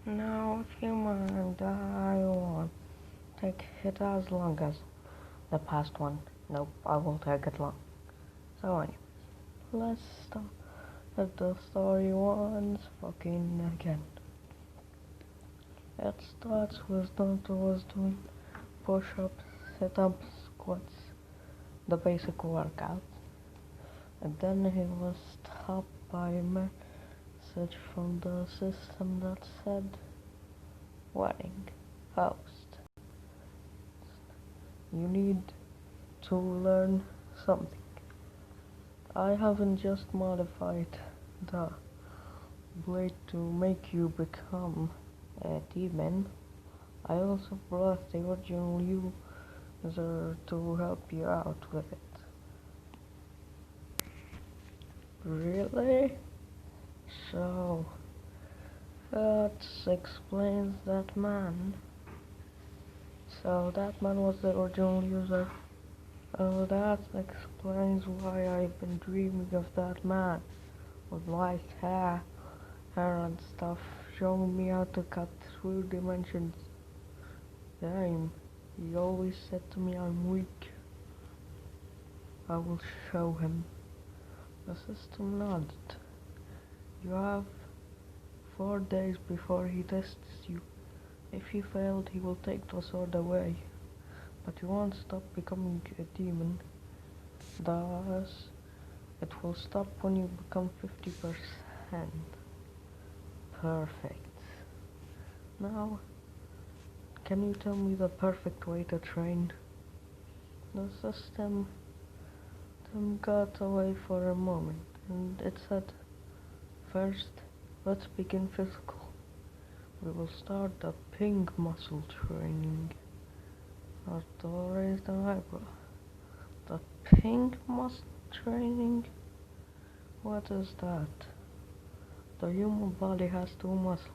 Now, if you mind, I won't take it as long as the past one. Nope, I won't take it long. So anyway, let's start with the story once fucking again. It starts with Naruto was doing push-ups, sit-ups, squats, the basic workout. And then he was stopped by a message from the system that said, warning, host, you need to learn something. I haven't just modified the blade to make you become a demon. I also brought the original user to help you out with it. Really? So, that explains that man. So that man was the original user. Oh, that explains why I've been dreaming of that man with white hair and stuff, showing me how to cut through dimensions. Damn, he always said to me I'm weak. I will show him. The system nodded. You have 4 days before he tests you. If you failed, he will take the sword away. But you won't stop becoming a demon. Thus, it will stop when you become 50%. Perfect. Now, can you tell me the perfect way to train? The system got away for a moment, and it said, first, let's begin physical. We will start the pink muscle training. Arthur raised an eyebrow. The pink muscle training? What is that? The human body has two muscles,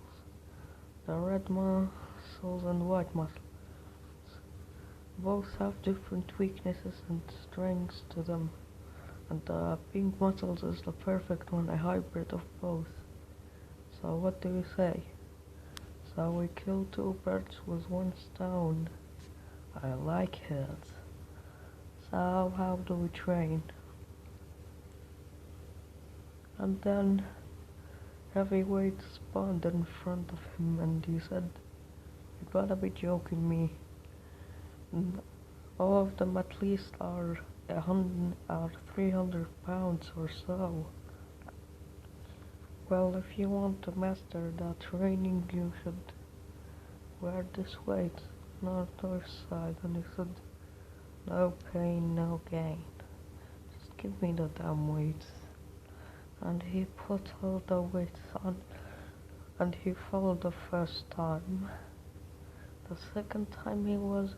the red muscles and white muscles. Both have different weaknesses and strengths to them, and the pink muscles is the perfect one, a hybrid of both. So what do you say? So we kill two birds with one stone. I like it. So how do we train? And then heavyweight spawned in front of him and he said, you gotta be joking me. All of them at least are 300 pounds or so. Well, if you want to master that training, you should wear this weight, not our side. And he said, no pain, no gain. Just give me the damn weights. And he put all the weights on, and he fell the first time. The second time he was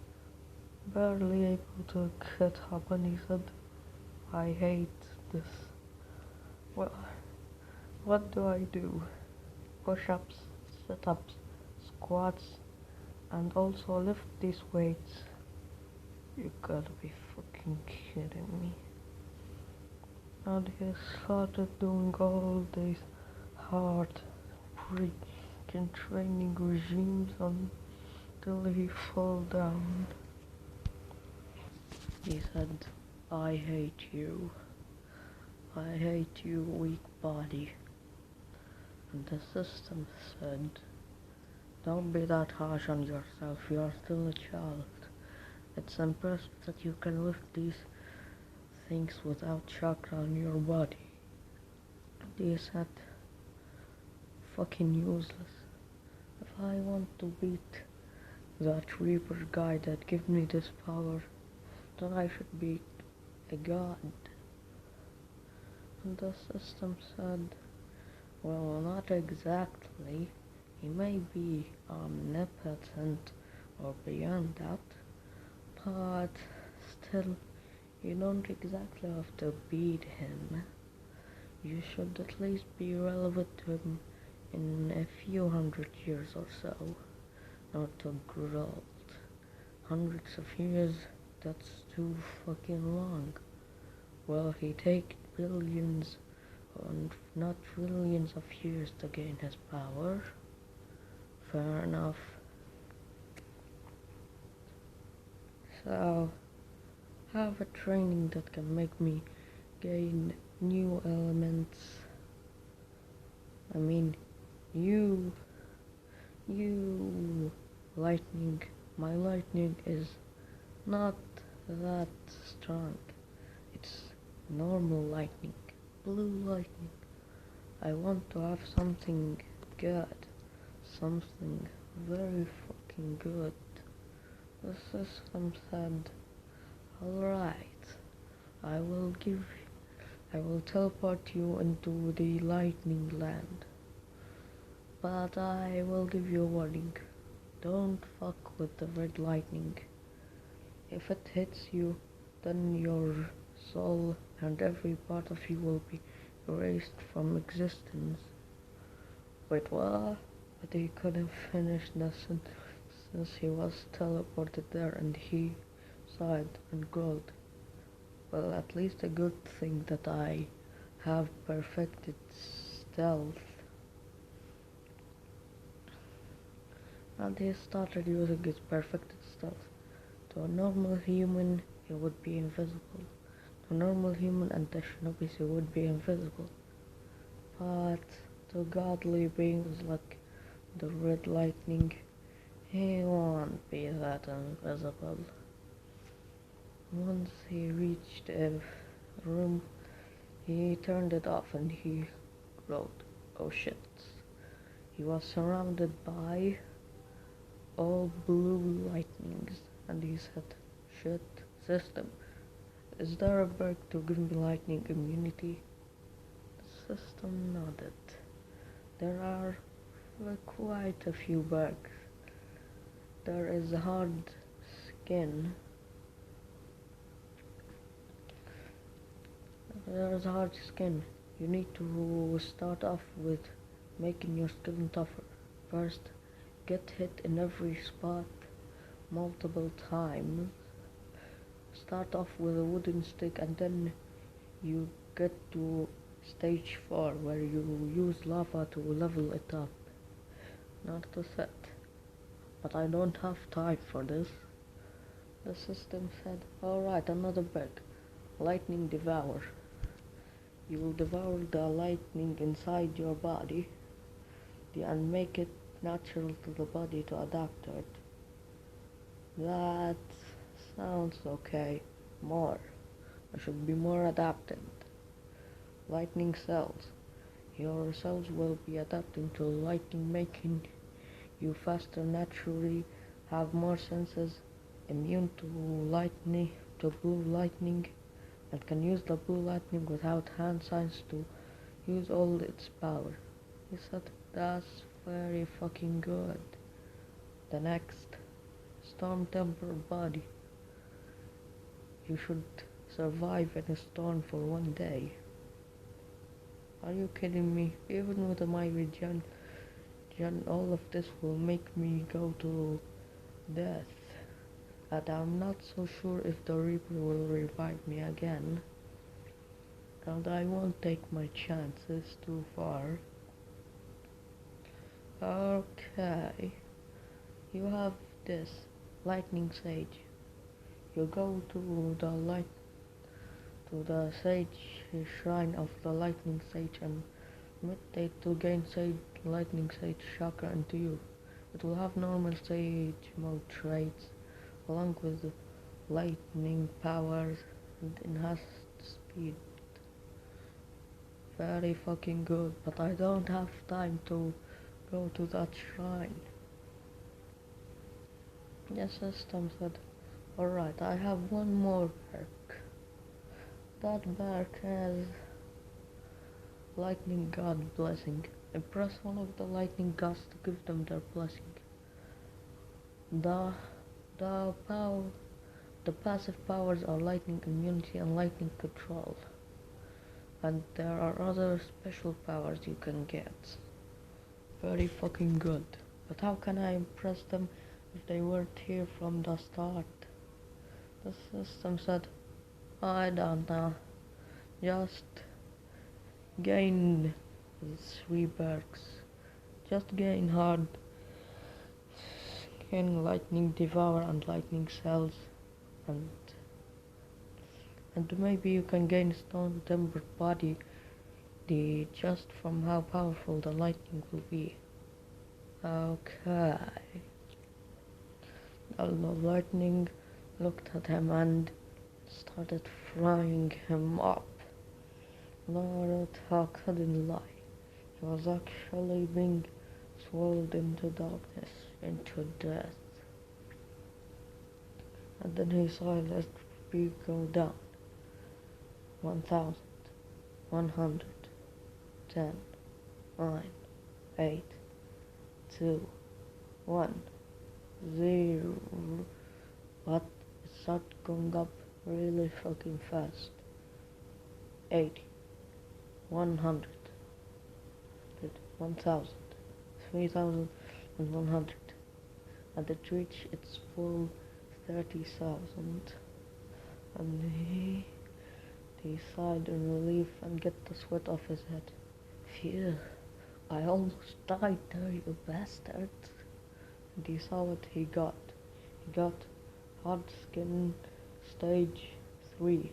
barely able to get up, and he said, I hate this. Well, what do I do? Push-ups, sit-ups, squats, and also lift these weights. You gotta be fucking kidding me. And he started doing all these hard freaking training regimes until he fell down. He said, I hate you. I hate you, weak body. And the system said, don't be that harsh on yourself, you are still a child. It's impressive that you can lift these things without chakra on your body. He said, fucking useless. If I want to beat that Reaper guy that gave me this power, then I should be a god. And the system said, well, not exactly. He may be omnipotent or beyond that, but still, you don't exactly have to beat him. You should at least be relevant to him in a few 100 years or so, not to grow. Hundreds of years, that's too fucking long. Well, he take billions, and not trillions of years to gain his power. fair enough. So, have a training that can make me gain new elements. I mean, you, lightning. My lightning is not that strong. It's normal lightning, blue lightning. I want to have something good, something very fucking good. The system said, alright, I will give, I will teleport you into the lightning land. But I will give you a warning. Don't fuck with the red lightning. If it hits you, then your soul and every part of you will be erased from existence. Wait, what? But he couldn't finish the sentence since he was teleported there and he sighed and growled. Well, at least a good thing that I have perfected stealth. And he started using his perfected stealth. To a normal human, he would be invisible. To a normal human and the shinobis, he would be invisible. But to godly beings like the red lightning, he won't be that invisible. Once he reached a room, he turned it off and he wrote, oh shit. He was surrounded by all blue lightnings and he said, shit, system, is there a bug to give me lightning immunity? The system nodded. There are quite a few bugs. There is hard skin. There's hard skin. You need to start off with making your skin tougher. First, get hit in every spot multiple times. Start off with a wooden stick and then you get to stage 4 where you use lava to level it up. Not to set. But I don't have time for this. The system said, alright, another bug. Lightning devour. You will devour the lightning inside your body and make it natural to the body to adapt to it. That sounds okay. More. I should be more adapted. Lightning cells. Your cells will be adapting to lightning, making you faster naturally, have more senses, immune to lightning, to blue lightning, and can use the blue lightning without hand signs to use all its power. He said, that's very fucking good. The next, storm temper body. You should survive in a storm for 1 day. Are you kidding me? Even with my regen, all of this will make me go to death. And I'm not so sure if the Reaper will revive me again. And I won't take my chances too far. Okay. You have this lightning sage. You go to the sage shrine of the lightning sage and meditate to gain lightning sage chakra into you. It will have normal sage mode traits along with lightning powers and enhanced speed. Very fucking good, but I don't have time to go to that shrine. The system said, alright, I have one more perk. That perk has lightning god blessing. Impress one of the lightning gods to give them their blessing. The passive powers are lightning immunity and lightning control. And there are other special powers you can get. Very fucking good. But how can I impress them if they weren't here from the start? The system said, I don't know. Just gain 3 perks. Just gain hard Can lightning devour and lightning cells, and maybe you can gain stone tempered body just from how powerful the lightning will be. Okay. The lightning looked at him and started frying him up. Naruto couldn't lie. He was actually being swallowed into darkness, into death. And then he saw his speed go down. 1,000, 100, 10, 9, 8, 2, 1, 0. But it started going up really fucking fast. 80, 100, 1,000, 3,100. And it reached its full 30,000. And he sighed in relief and get the sweat off his head. Phew, I almost died there, you bastard. And he saw what he got. He got hard skin stage 3,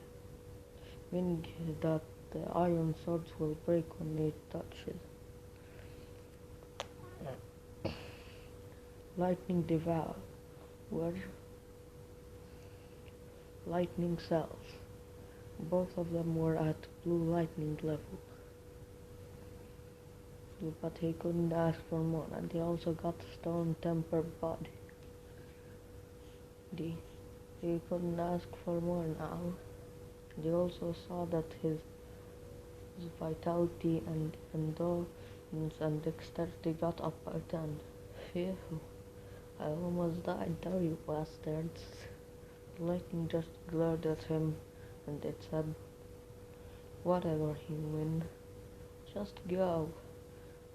meaning that the iron swords will break when he touches. Lightning devour, were lightning cells. Both of them were at blue lightning level. But he couldn't ask for more, and he also got stone tempered body. He couldn't ask for more now. He also saw that his vitality and endurance and dexterity got up by 10. Phew, I almost died there, you bastards. The lightning just glared at him, and it said, whatever, human, just go,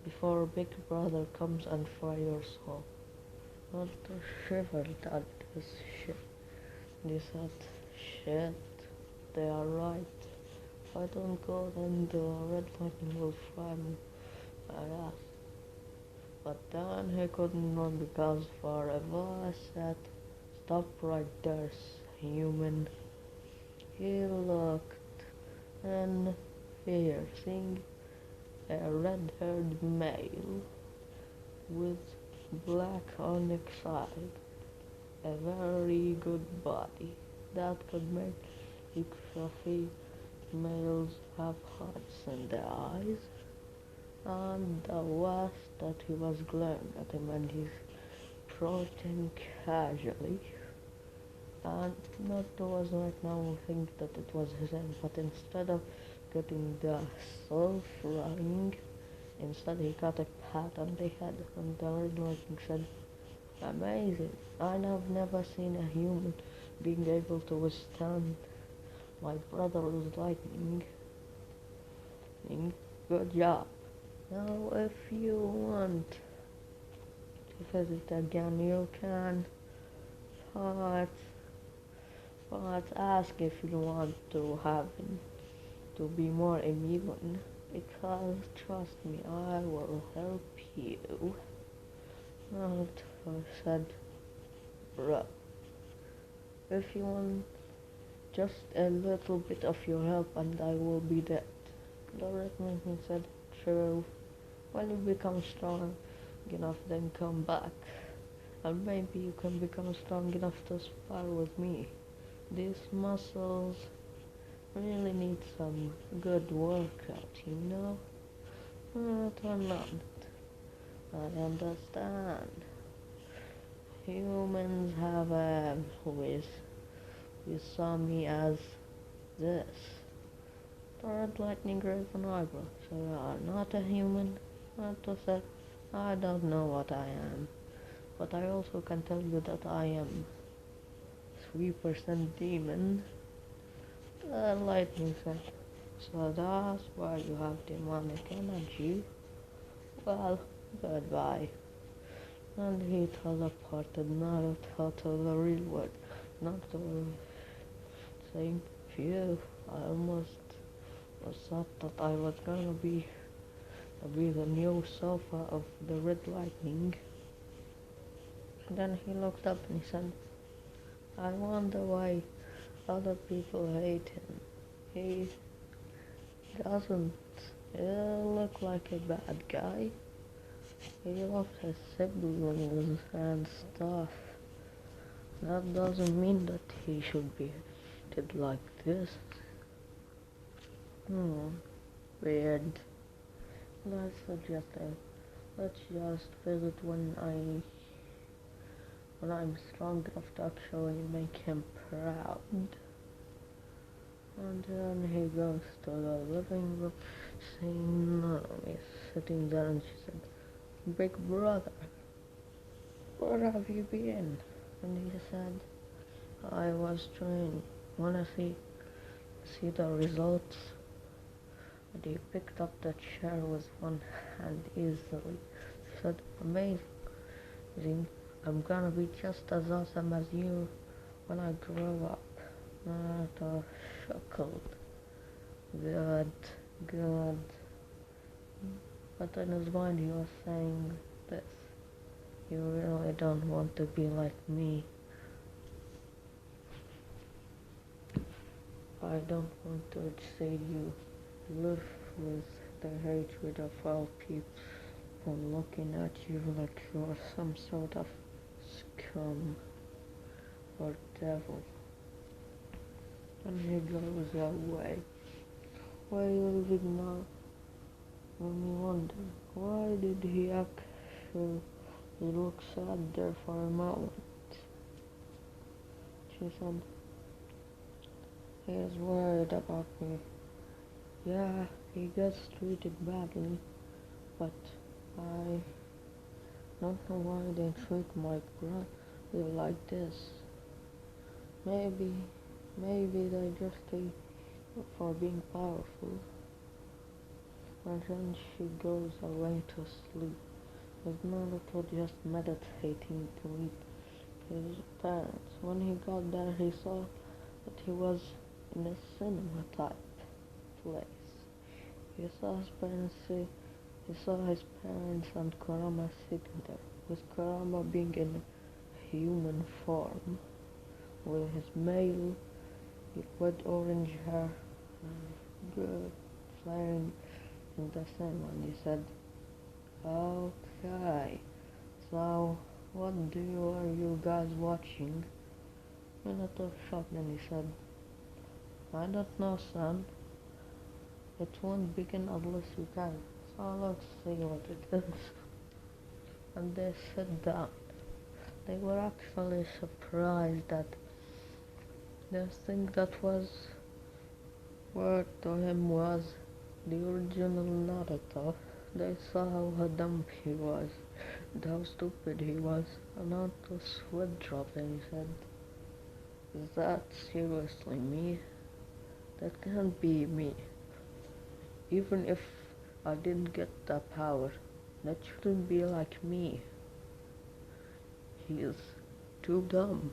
before Big Brother comes and fry your soul. Walter shivered at this shit. He said, shit, they are right. If I don't go, then the red lightning will fry me my ass. But then he couldn't run because for a voice said, stop right there, human. He looked in fear, seeing a red-haired male with black onyx eyes, a very good body that could make fluffy males have hearts in their eyes, and the worst that he was glaring at him and he's approaching casually. And not was right now think that it was his end, but instead of getting the soul frying, instead he got a pat on the head, and the red lightning said, amazing, I have never seen a human being able to withstand my brother's lightning. Good job. Now if you want to visit again, you can, but ask if you want to have him to be more immune, because trust me, I will help you. Naruto said, bro, if you want just a little bit of your help and I will be dead. The red lightning said, true, when you become strong enough then come back, and maybe you can become strong enough to spar with me. These muscles really need some good workout, you know? But I'm not. I understand. Humans have always saw me as this. The red lightning raised an eyebrow. So you are not a human? Naruto said, I don't know what I am, but I also can tell you that I am 3% demon. The lightning said, so that's why you have demonic energy. Well, goodbye. And he teleported Naruto to the real world. Naruto saying, phew, I almost was thought that I was gonna be the new sofa of the red lightning. Then he looked up and he said, I wonder why other people hate him. He doesn't look like a bad guy. He loves his siblings and stuff. That doesn't mean that he should be treated like this. Weird. Let's suggest it. Let's just visit when I'm strong enough to actually make him proud. And then he goes to the living room, seeing Naomi sitting there, and she said, Big brother, where have you been? And he said, I was trying, wanna see the results? And he picked up the chair with one hand easily. He said, amazing, I'm gonna be just as awesome as you when I grow up. Naruto chuckled. Good, good. But in his mind he was saying this. You really don't want to be like me. I don't want to see you live with the hatred of all people looking at you like you're some sort of scum or devil. And he goes away. Why leaving now? When you wonder, why did he actually look sad there for a moment? She said, he is worried about me. Yeah, he gets treated badly, but I don't know why they treat my brother like this. Maybe they just hate for being powerful. And then she goes away to sleep, with Naruto just meditating to meet his parents. When he got there, he saw that he was in a cinema type place. He saw his parents and Kurama sitting there, with Kurama being in human form, with his male with orange hair and flaring in the sun. And he said, okay, so what are you guys watching? Minato shocked and he said, I don't know, son. It won't begin unless you can. So let's see what it is. And they sat down. They were actually surprised that the thing that was word to him was the original Naruto. They saw how dumb he was, and how stupid he was, and Naruto sweat dropped and he said, is that seriously me? That can't be me. Even if I didn't get the power, that shouldn't be like me. He is too dumb.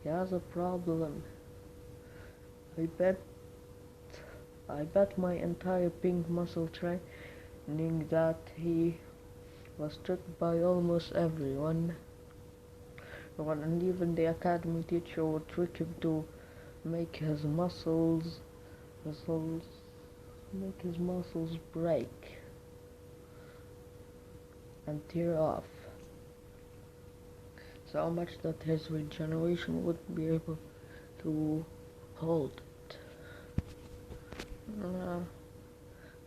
He has a problem. I bet my entire pink muscle training that he was tricked by almost everyone. And even the academy teacher would trick him to make his muscles break and tear off, so much that his regeneration wouldn't be able to hold it.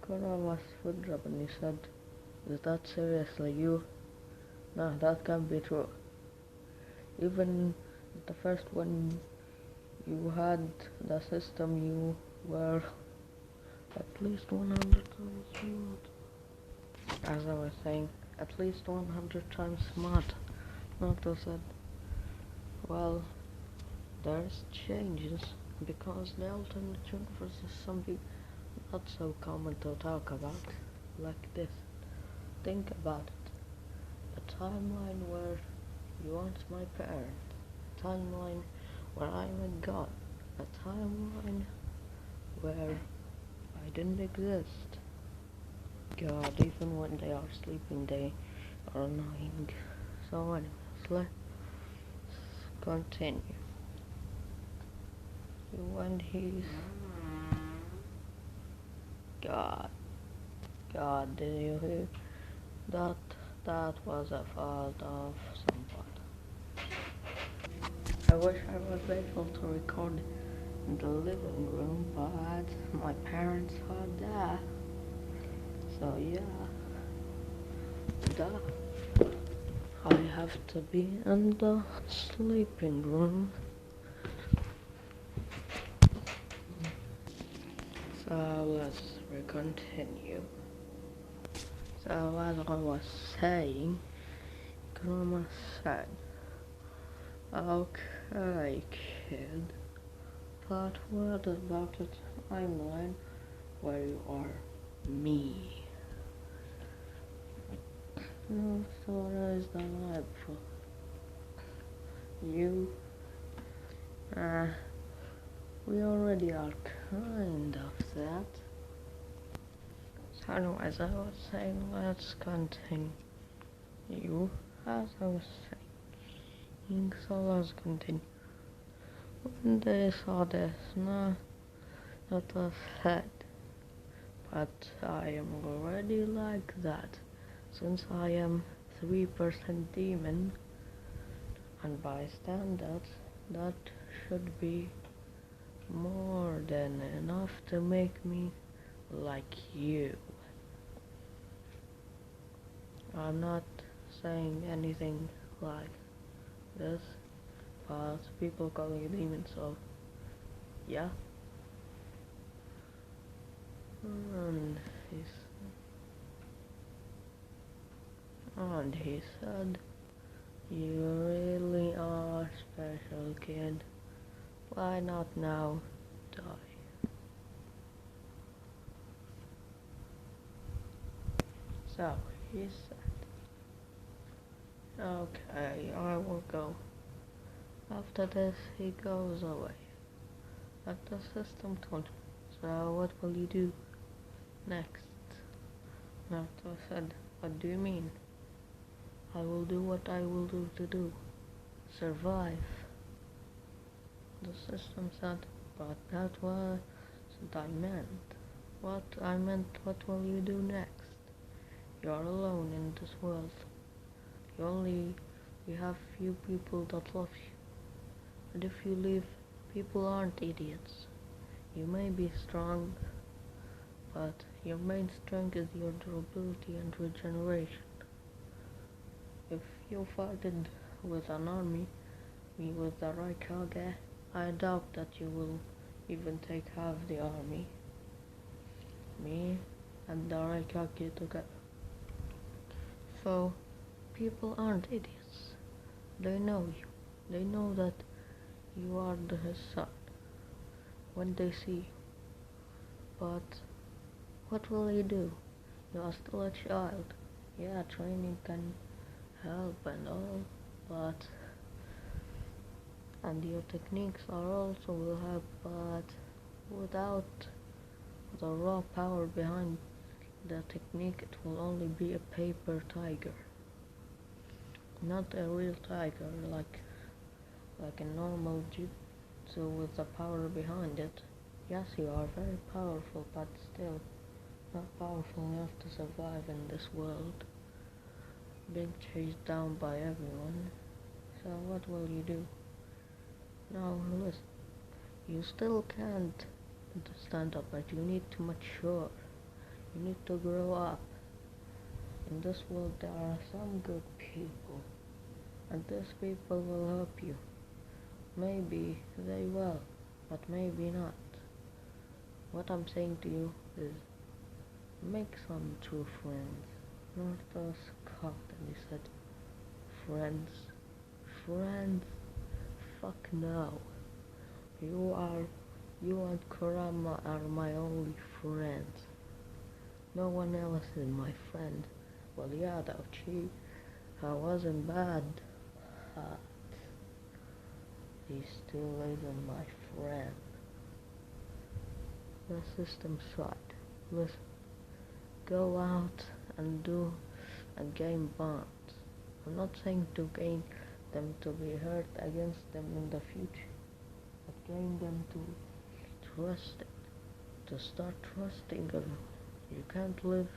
Kurama stood up and he said, is that seriously you? Nah, that can't be true. Even the first one you had the system, you were at least 100 times smart. As I was saying, at least 100 times smart. Naruto said, well, there's changes, because the alternate universe is something not so common to talk about, like this. Think about it. A timeline where you aren't my parent. A timeline where I'm a god. A timeline where I didn't exist. God, even when they are sleeping, they are annoying. So anyway. let's continue. When he's God, God, did you hear that? That was a fault of someone. I wish I was able to record in the living room, but my parents heard that. So yeah, duh. I have to be in the sleeping room. So let's continue. So as I was saying, Grandma said, "Okay, kid, but what about the timeline where you are me?" No, so is the lab for you. Uh, we already are kind of that. So anyways, I was saying, let's continue. As I was saying, so let's continue. When they saw this, no, that was sad. But I am already like that, since I am 3% demon, and by standards, that should be more than enough to make me like you. I'm not saying anything like this, but people call me a demon, so yeah. And he said, "You really are special, kid. Why not now die?" So he said, "Okay, I will go." After this, he goes away. But the system told him, "So what will you do next?" Naruto said, "What do you mean?" "I will do what I will do to do. Survive." The system said, "But that wasn't I meant. What will you do next? You are alone in this world. You have few people that love you. And if you leave, people aren't idiots. You may be strong, but your main strength is your durability and regeneration. If you fight it with an army, me with the Raikage, I doubt that you will even take half the army. Me and the Raikage together. So, people aren't idiots. They know you. They know that you are his son when they see you. But what will you do? You are still a child. Yeah, training can help and all, but and your techniques are also will help, but without the raw power behind the technique, it will only be a paper tiger, not a real tiger like a normal jutsu with the power behind it. Yes, you are very powerful, but still not powerful enough to survive in this world, being chased down by everyone. So what will you do? Now listen, you still can't stand up, but you need to mature. You need to grow up. In this world there are some good people, and these people will help you. Maybe they will, but maybe not. What I'm saying to you is, make some true friends. Naruto scoffed and he said, "Friends? Friends? Fuck no. You and Kurama are my only friends. No one else is my friend." Well, yeah, I wasn't bad, but he still isn't my friend. The system tried. Listen, go out and gain bonds. I'm not saying to gain them to be hurt against them in the future. It trained them to trust it, to start trusting it. You can't live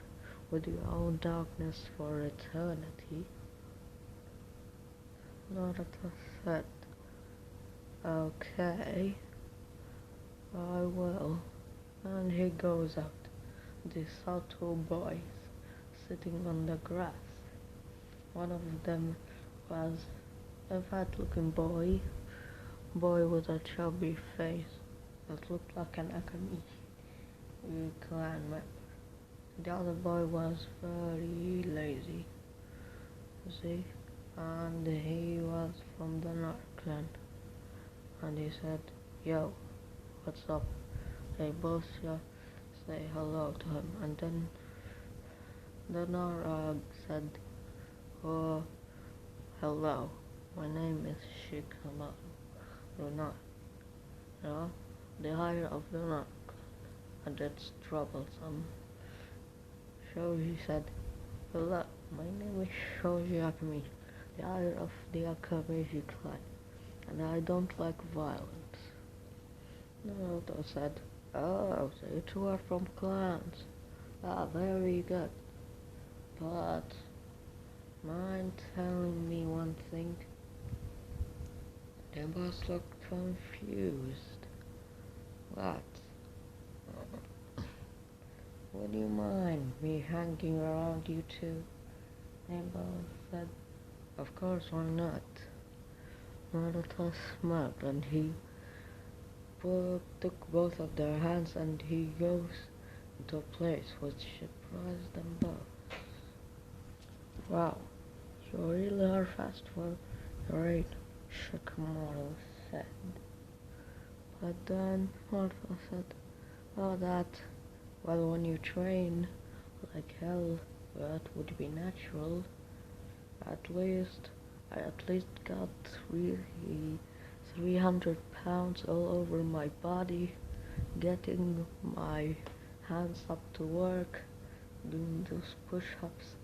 with your own darkness for eternity. Naruto said, okay, I will. And he goes out. The subtle boys sitting on the grass. One of them was a fat-looking boy with a chubby face that looked like an Akami clan member. The other boy was very lazy, see, and he was from the Nar clan. And he said, "Yo, what's up?" They both say hello to him, and then the Nar said, "Oh, hello, my name is Shikamaru Lunar, you know, the higher of the Nar, and it's troublesome." Shoji said, "Hello, my name is Shoji Akami, the higher of the Akamishi clan, and I don't like violence." Naruto said, "Oh, so you two are from clans. Ah, very good. But mind telling me one thing?" The boss looked confused. "What? Would you mind me hanging around you two?" Neighbor said, "Of course, why not?" Naruto smiled and he took both of their hands and he goes into a place which surprised them both. "Wow, you really are fast for your age," Shikamaru said. But then Naruto said, "Oh, well, when you train like hell, that would be natural. At least, I got 300 pounds all over my body, getting my hands up to work, doing those push-ups,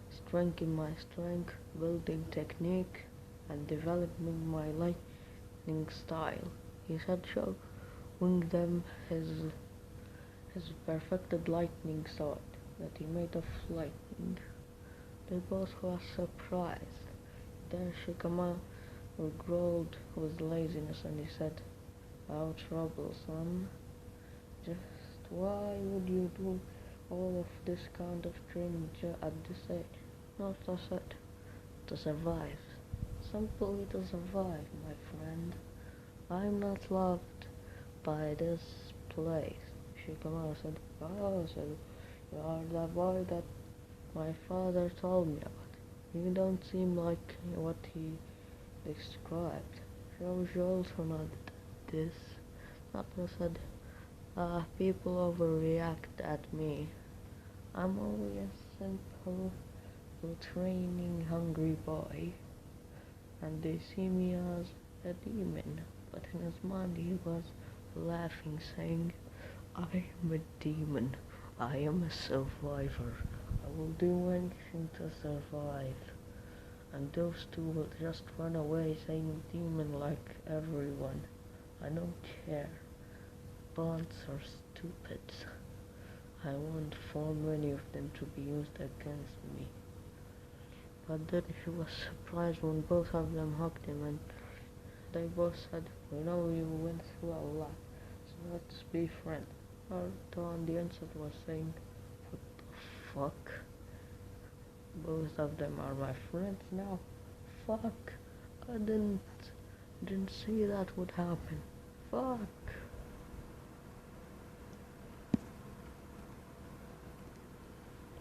strengthening my strength, building technique, and developing my lightning style." He said, showing them his perfected lightning sword that he made of lightning. They both were surprised. Then Shikamaru growled with laziness and he said, "How troublesome. Just why would you do all of this kind of training at this age?" Naruto said, "To survive. Simply to survive, my friend. I'm not loved by this place." Shikamaru said, "Oh, so you are the boy that my father told me about. You don't seem like what he described." Shoji also nodded at this. Naruto said, "People overreact at me. I'm only a simple, training hungry boy, and they see me as a demon." But in his mind he was laughing, saying, "I am a demon. I am a survivor. I will do anything to survive." And those two will just run away saying demon like everyone. I don't care. Bonds are stupid. I want for many of them to be used against me. But then he was surprised when both of them hugged him and they both said, "We know you went through a lot, so let's be friends." Naruto on the inside was saying, "What the fuck? Both of them are my friends now? Fuck! I didn't see that would happen. Fuck!"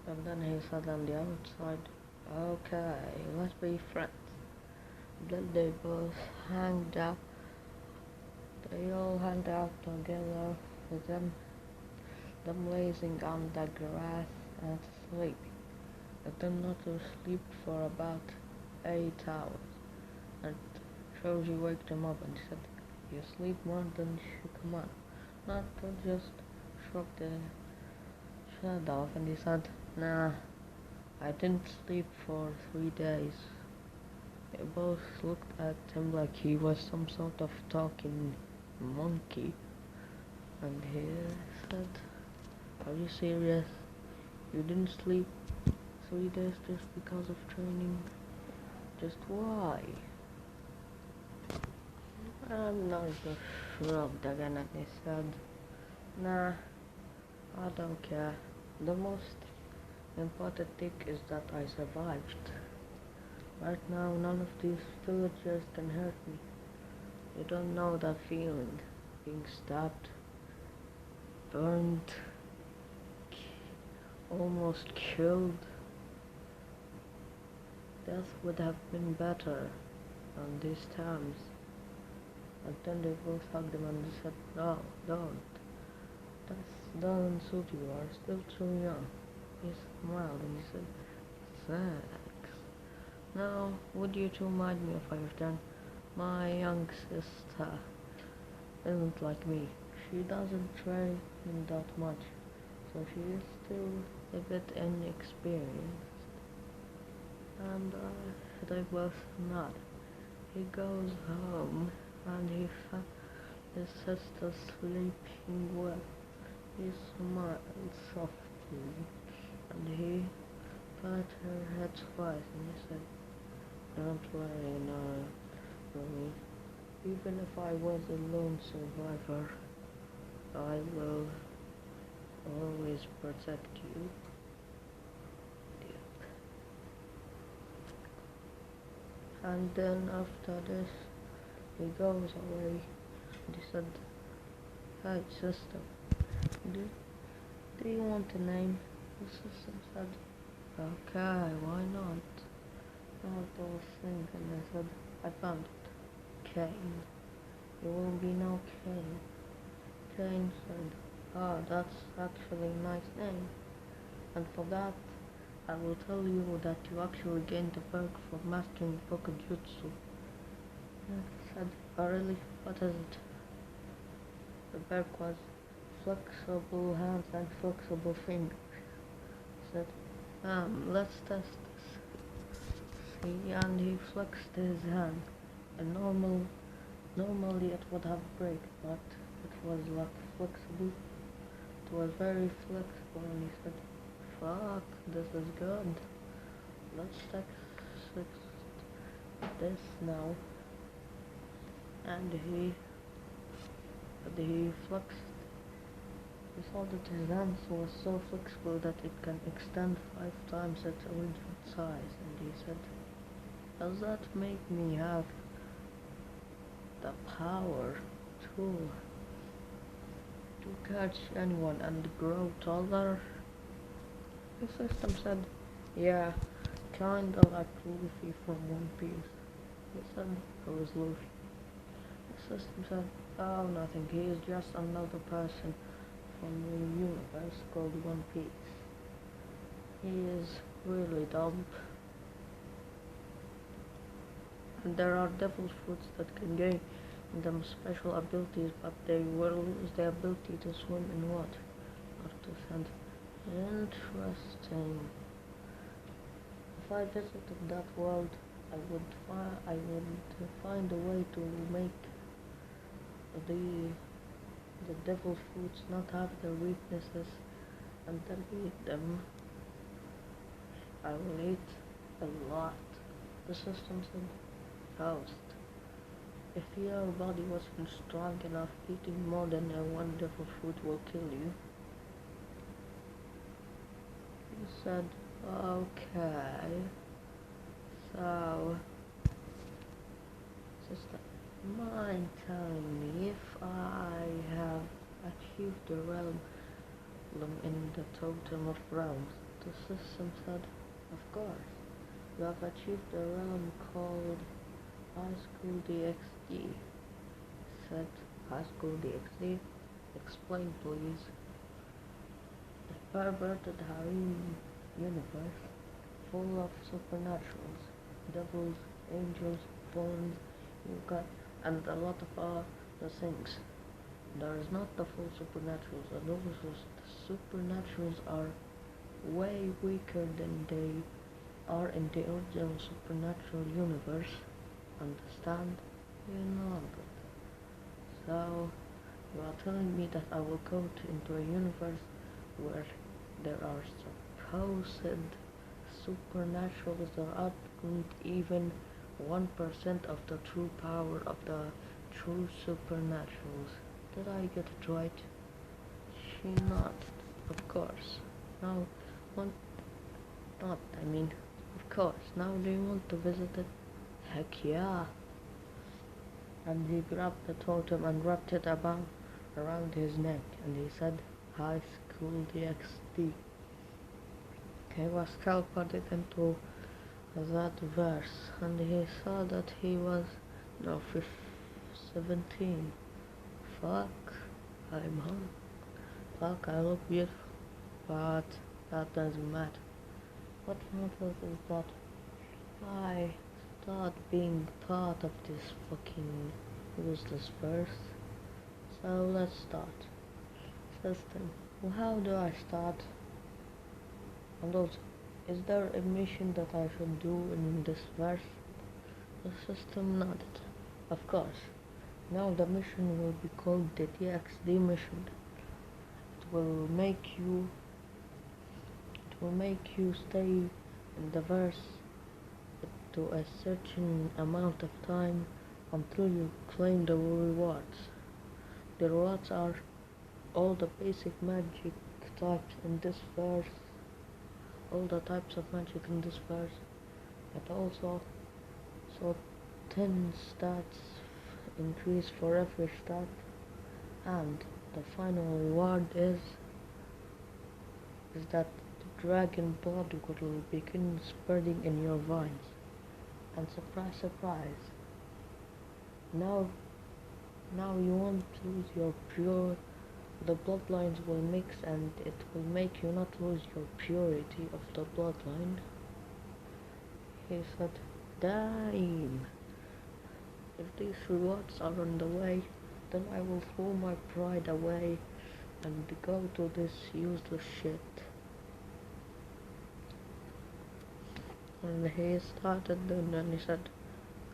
And then he said on the outside, "Okay, let's be friends." Then they both hanged out. They all hung out together with them lazing on the grass and sleeping. But then Naruto slept for about 8 hours. And Shoji waked him up and said, "You sleep more than Shikamaru." Naruto just shrugged his head off and he said, "Nah, I didn't sleep for 3 days." They both looked at him like he was some sort of talking monkey, and he said, "Are you serious? You didn't sleep 3 days just because of training? Just why?" Naruto shrugged again and he said, "Nah, I don't care. The most important thing is that I survived. Right now, none of these villagers can hurt me. You don't know that feeling. Being stabbed, burned, almost killed. Death would have been better on these terms." And then they both hugged him and said, "No, don't. That doesn't suit you. You are still too young." He smiled and he said, "Thanks. Now, would you two mind me if I've done? My young sister isn't like me. She doesn't train that much, so she is still a bit inexperienced." And they both nod. He goes home and he found his sister sleeping well. He smiled softly and he pat her head twice and he said, "Don't worry now, Romy. Even if I was a lone survivor, I will always protect you." And then after this, he goes away and he said, "Hey sister, do, do you want a name?" The sister said, "Okay, why not?" I was thinking, I said, "I found it. Kane. You will be no Kane." Kane said, "Ah, that's actually a nice name. And for that, I will tell you that you actually gained a perk for mastering Pokejutsu." And he said, "Oh really? What is it?" The perk was flexible hands and flexible fingers. He said, let's test this." See, and he flexed his hand. And normally it would have break, but it was like flexible. It was very flexible and he said, "Fuck, this is good. Let's fix this now." And he flexed. He saw that his hands was so flexible that it can extend 5 times its original size, and he said, "Does that make me have the power to catch anyone and grow taller?" The system said, "Yeah, kinda like Luffy from One Piece." He said, "Who is Luffy?" The system said, "Oh, nothing. He is just another person from the universe called One Piece. He is really dumb. And there are devil fruits that can gain them special abilities, but they will lose the ability to swim in water." Naruto said, "Interesting. If I visited that world, I would find a way to make the the devil fruits not have their weaknesses and then eat them. I will eat a lot." The system said, "Toast. If your body wasn't strong enough, eating more than one devil fruit will kill you." He said, "Okay. So, sister, mind telling me if I have achieved the realm in the totem of realms?" The system said, "Of course. You have achieved a realm called High School DxD." Said, "High School DxD? Explain please." "A perverted harem universe full of supernaturals, devils, angels, villains, and a lot of other things. There is not the full supernaturals, and those supernaturals are way weaker than they are in the original supernatural universe. Understand? You know that. So, you are telling me that I will go into a universe where there are supposed supernaturals that aren't even 1% of the true power of the true supernaturals. Did I get it right? She nodded. Of course. Now, want not, I mean, of course. Now do you want to visit it? Heck yeah. And he grabbed the totem and wrapped it around his neck, and he said, High School DxD. He was teleported into that verse, and he saw that he was now 17. Fuck, I'm home. Fuck, I look beautiful. But that doesn't matter. What matters is that I start being part of this fucking useless verse. So let's start. System. Well, how do I start? And also, is there a mission that I should do in this verse? The system nodded. Of course. Now the mission will be called the DxD mission. It will make you stay in the verse to a certain amount of time until you claim the rewards. The rewards are all the basic magic types in this verse, all the types of magic in this verse, but also so 10 stats increase for every stat, and the final reward is that the dragon blood will begin spreading in your veins. And surprise, surprise, now you won't lose your pure, the bloodlines will mix and it will make you not lose your purity of the bloodline. He said, damn, if these rewards are on the way, then I will throw my pride away and go to this useless shit. And he started and then he said,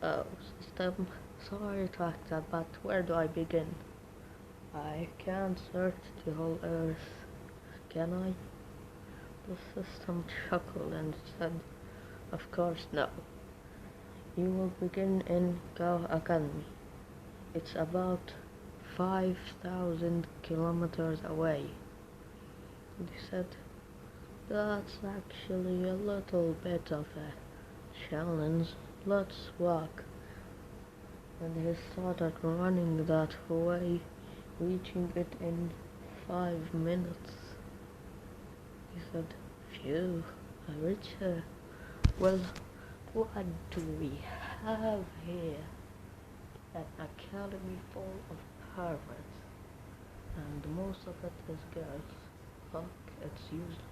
oh, system, sorry to act that, but where do I begin? I can't search the whole earth, can I? The system chuckled and said, of course no. You will begin in Gao Academy. It's about 5,000 kilometers away. And he said, that's actually a little bit of a challenge. Let's walk. And he started running that way, reaching it in 5 minutes. He said, phew, I reached her. Well, what do we have here? An academy full of perverts. And most of it is girls. Fuck, it's useless.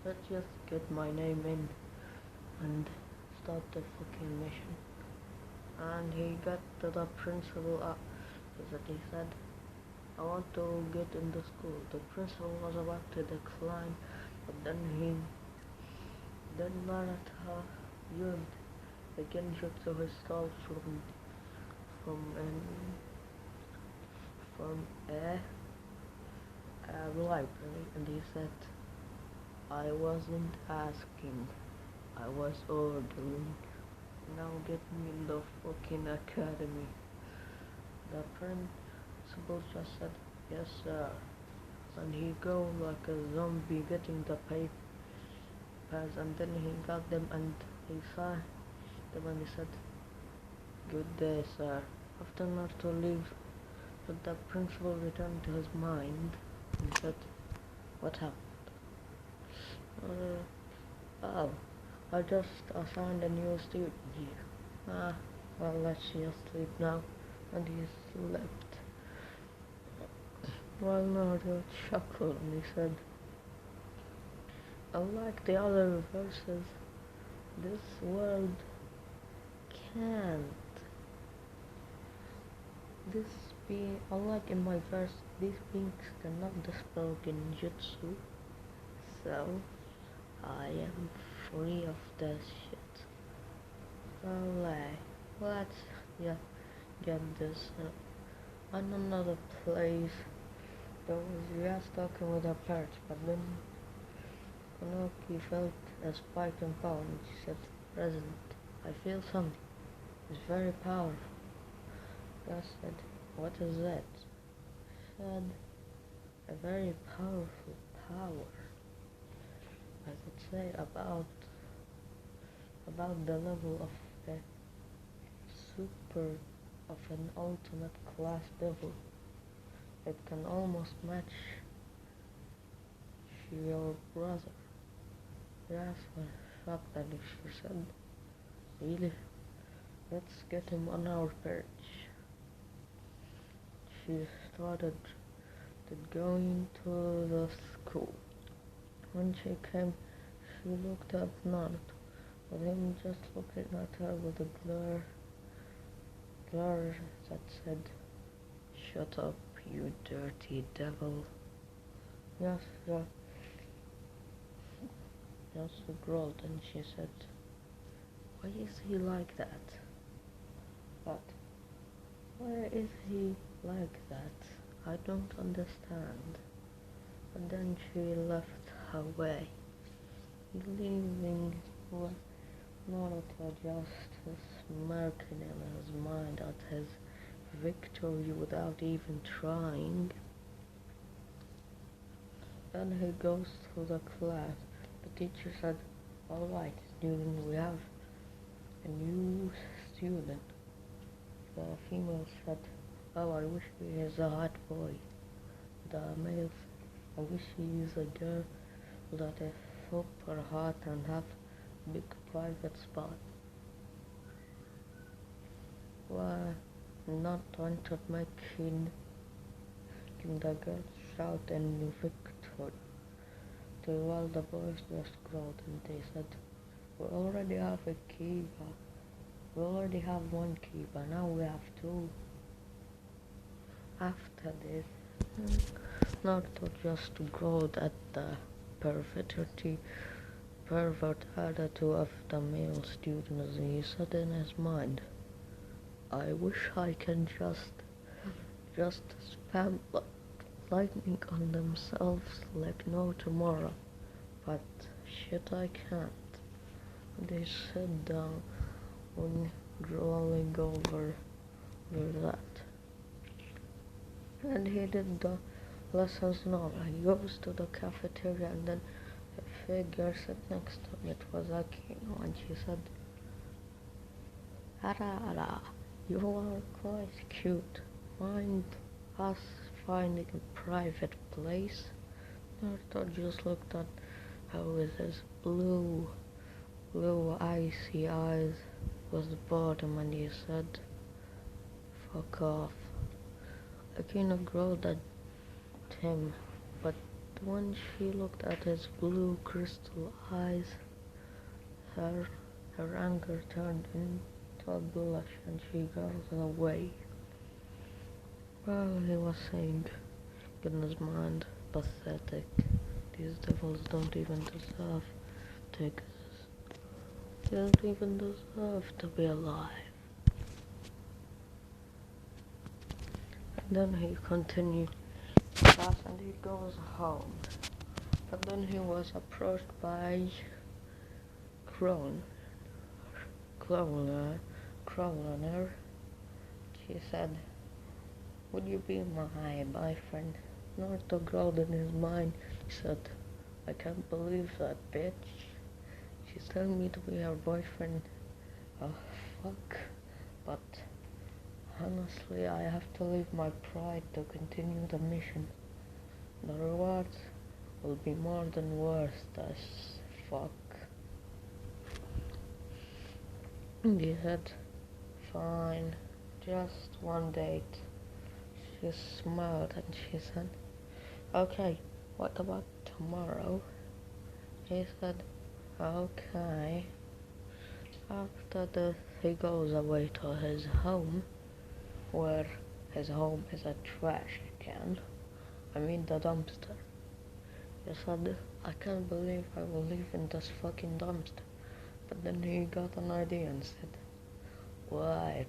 Let's just get my name in and start the fucking mission. And he got to the principal up. He said, I want to get in the school. The principal was about to decline, but then Naruto used the genjutsu he stole from a library, and he said, I wasn't asking, I was ordering. Now get me in the fucking academy. The principal just said, yes sir. And he go like a zombie getting the papers, and then he got them and he saw them and he said, good day sir. After Naruto leave, but the principal returned to his mind and said, what happened? Oh, I just assigned a new student here. Well, let's just sleep now. And he slept. Well, Naruto chuckled and he said, unlike the other verses, this world can't. Unlike in my verse, these beings cannot dispel genjutsu. So, I am free of this shit. Alright, let's get this on another place. There was Ras talking with her parents, but then Konoki felt a spike in power and she said, President, I feel something. It's very powerful. Ras said, what is that? She said, a very powerful power. I could say about the level of a super of an ultimate class devil. It can almost match your brother. Ras was shocked and she said, really? Let's get him on our perch. She started going to the school. When she came, she looked at Naruto, with him just looking at her with a glare that said, shut up, you dirty devil. Yes, she growled and she said, why is he like that? But why is he like that? I don't understand. But then she left her way, leaving Naruto just smirking in his mind at his victory without even trying. Then he goes to the class. The teacher said, alright student, we have a new student. The female said, oh, I wish he is a hot boy. The male said, I wish he is a girl that is super hot and have big private spot. Why not wanted making the girls shout in victory? While the boys just growled and they said, we already have a Kiba. We already have one Kiba, now we have two. After this, Naruto just growled at the pervert attitude of the male students. He said in his mind, I wish I can just spam lightning on themselves like no tomorrow, but shit I can't. They sit down when drooling over that. And he did the lessons normal. He goes to the cafeteria and then a figure sat next to him. It was Akino and she said, Ara, you are quite cute. Mind us finding a private place? Naruto just looked at her with his blue icy eyes was boredom and he said, fuck off. Akino growled at him, but when she looked at his blue crystal eyes, her anger turned into a blush and she growled away. Well, he was saying, in his mind, pathetic. These devils don't even deserve to exist. They don't even deserve to be alive. And then he continued class and he goes home. But then he was approached by Crowner. She said, would you be my boyfriend? Naruto growled in his mind. He said, I can't believe that bitch. She's telling me to be her boyfriend. Oh, fuck. But honestly, I have to leave my pride to continue the mission. The rewards will be more than worth this. Fuck. And he said, fine, just one date. She smiled and she said, okay, what about tomorrow? He said, okay. After this, he goes away to his home, where his home is a trash can. I mean the dumpster. He said, I can't believe I will live in this fucking dumpster. But then he got an idea and said, wait.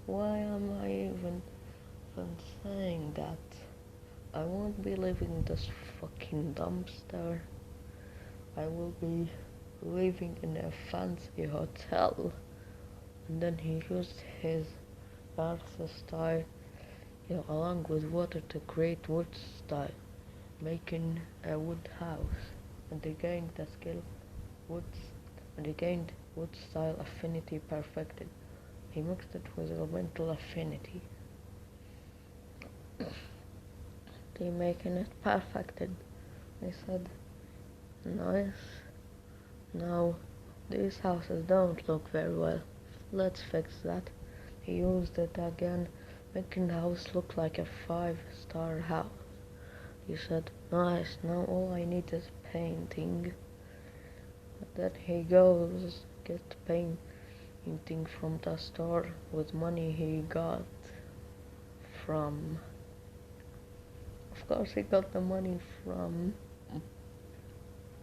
Why am I even saying that? I won't be living in this fucking dumpster. I will be living in a fancy hotel. And then he used his earth style, along with water to create wood style, making a wood house. And he gained the skill wood, and he gained wood style affinity perfected. He mixed it with elemental affinity. They making it perfected. They said, nice. Now, these houses don't look very well. Let's fix that. He used it again, making the house look like a 5-star house. He said, nice, now all I need is painting. Then he goes get painting from the store with money he got from... Of course he got the money from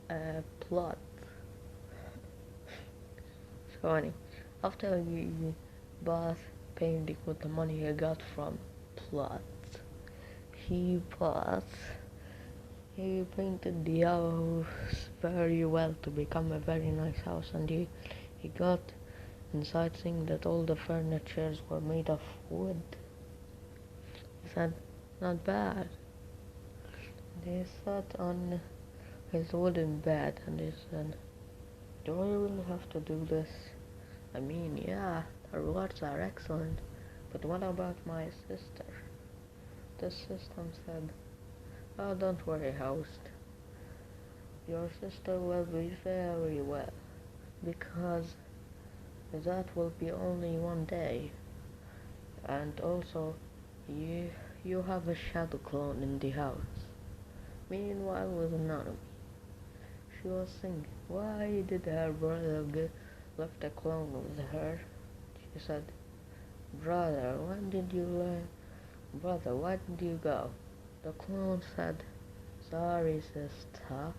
a plot. So anyway, after he bought painting with the money he got from plot, he painted the house very well to become a very nice house, and he got inside seeing that all the furnitures were made of wood. He said, not bad. He sat on his wooden bed and he said, do I really have to do this? I mean, yeah, the rewards are excellent, but what about my sister? The system said, oh, don't worry, host. Your sister will be very well, because that will be only one day. And also, you have a shadow clone in the house. Meanwhile, with Anonymous, she was thinking, why did her brother left a clone with her? She said, Brother, why did you go? The clone said, sorry, sister,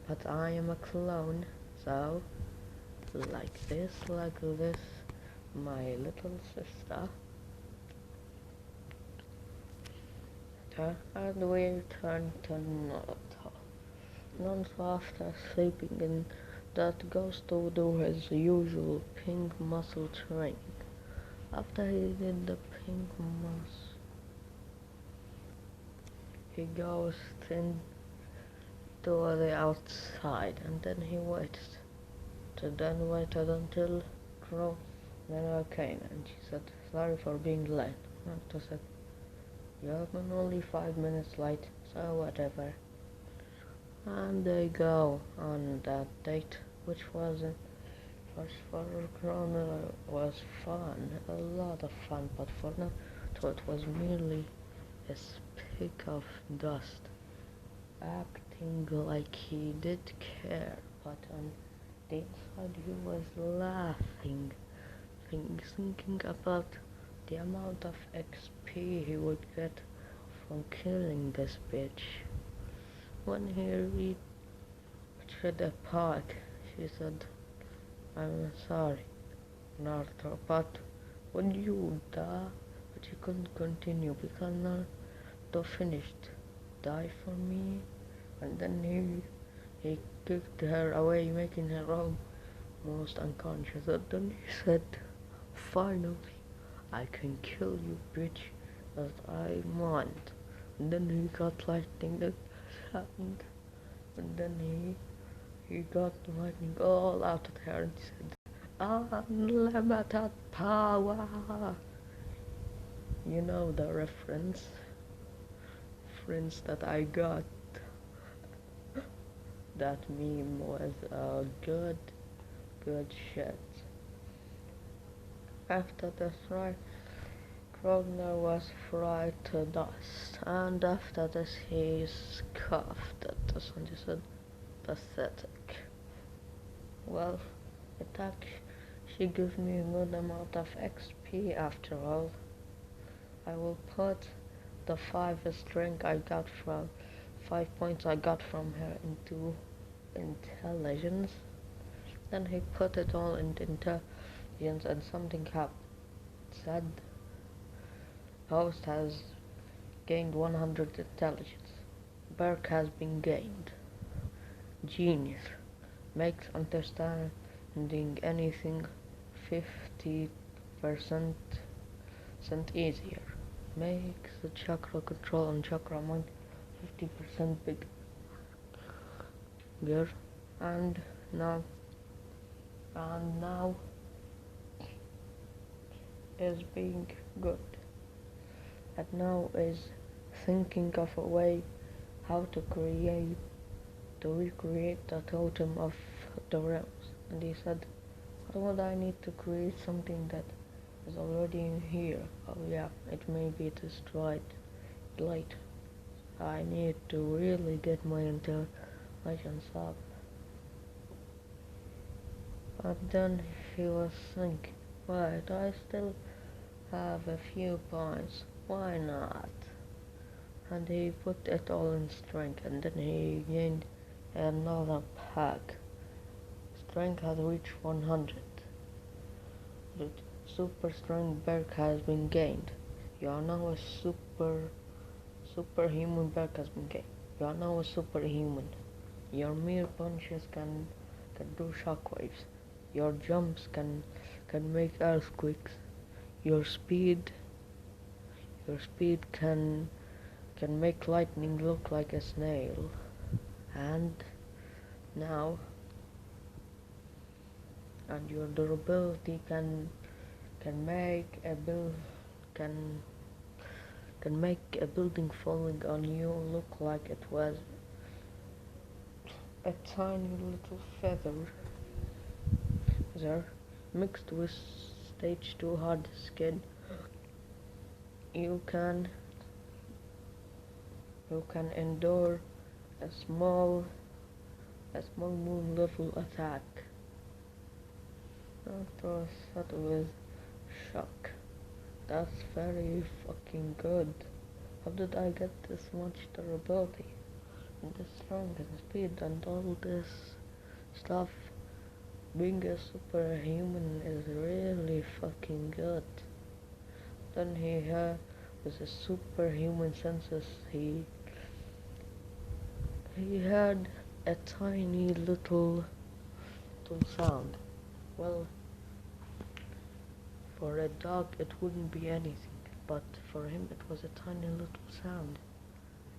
but I am a clone, so, like this, my little sister. And we turn to Naruto. Naruto, after sleeping in that, goes to do his usual pink muscle training. After he did the pink muscle, he goes into the outside, and then he waited until Nana came, and she said, sorry for being late. Naruto said, you have been only 5 minutes late, so whatever. And they go on that date, which was for Corona was fun, a lot of fun, but for Naruto it was merely a speck of dust, acting like he did care, but on the inside he was laughing, thinking about the amount of XP he would get from killing this bitch. When he reached the park, she said, I'm sorry, Naruto, but would you die? But she couldn't continue because Naruto finished. Die for me? And then he kicked her away, making her almost unconscious. And then he said, finally, I can kill you, bitch, as I want. And then he got lightning in his hand. And then he got lightning all out of her and he said, unlimited power. You know the reference that I got. That meme was good shit. After the strike, Krogner was fried to dust, and after this he scoffed at us and he said, pathetic. Well, she gives me a good amount of XP after all. I will put the 5 string I got 5 points I got from her into intelligence. Then he put it all into intelligence and something happened. It said host has gained 100 intelligence. Burke has been gained. Genius. Makes understanding anything 50% easier. Makes the chakra control and chakra mind 50% bigger. And now is being good. And now is thinking of a way how to recreate the totem of the realms. And he said, why would I need to create something that is already here? Oh yeah, it may be destroyed later. I need to really get my intelligence up. But then he was thinking, wait, I still have a few points, why not? And he put it all in strength, and then he gained another pack. Strength has reached 100. The super strength Berk has been gained. You are now a superhuman Berk has been gained. You are now a superhuman. Your mere punches can do shockwaves. Your jumps can make earthquakes. Your speed can make lightning look like a snail. And now, and your durability can make a building falling on you look like it was a tiny little feather there mixed with stage 2 hard skin. You can endure a small moon level attack. That was that with shock. That's very fucking good. How did I get this much durability and this strength and speed and all this stuff? Being a superhuman is really fucking good. Then he had with his superhuman senses he had a tiny little sound. Well, for a dog it wouldn't be anything, but for him it was a tiny little sound.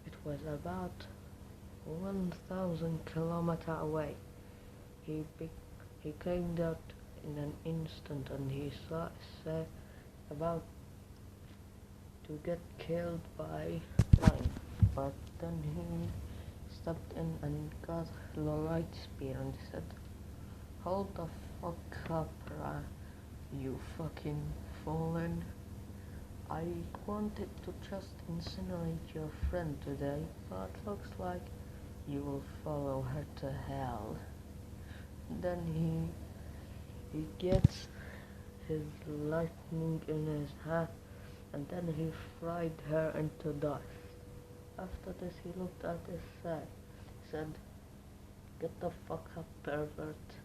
It was about 1,000 kilometers away. He came out in an instant and he saw about to get killed by lion, but then he stepped in and got the light spear and said, hold the fuck up, you fucking fallen. I wanted to just incinerate your friend today, but looks like you will follow her to hell. Then he gets his lightning in his hat, and then he fried her into dust. After this he looked at his side. He said, get the fuck up, pervert.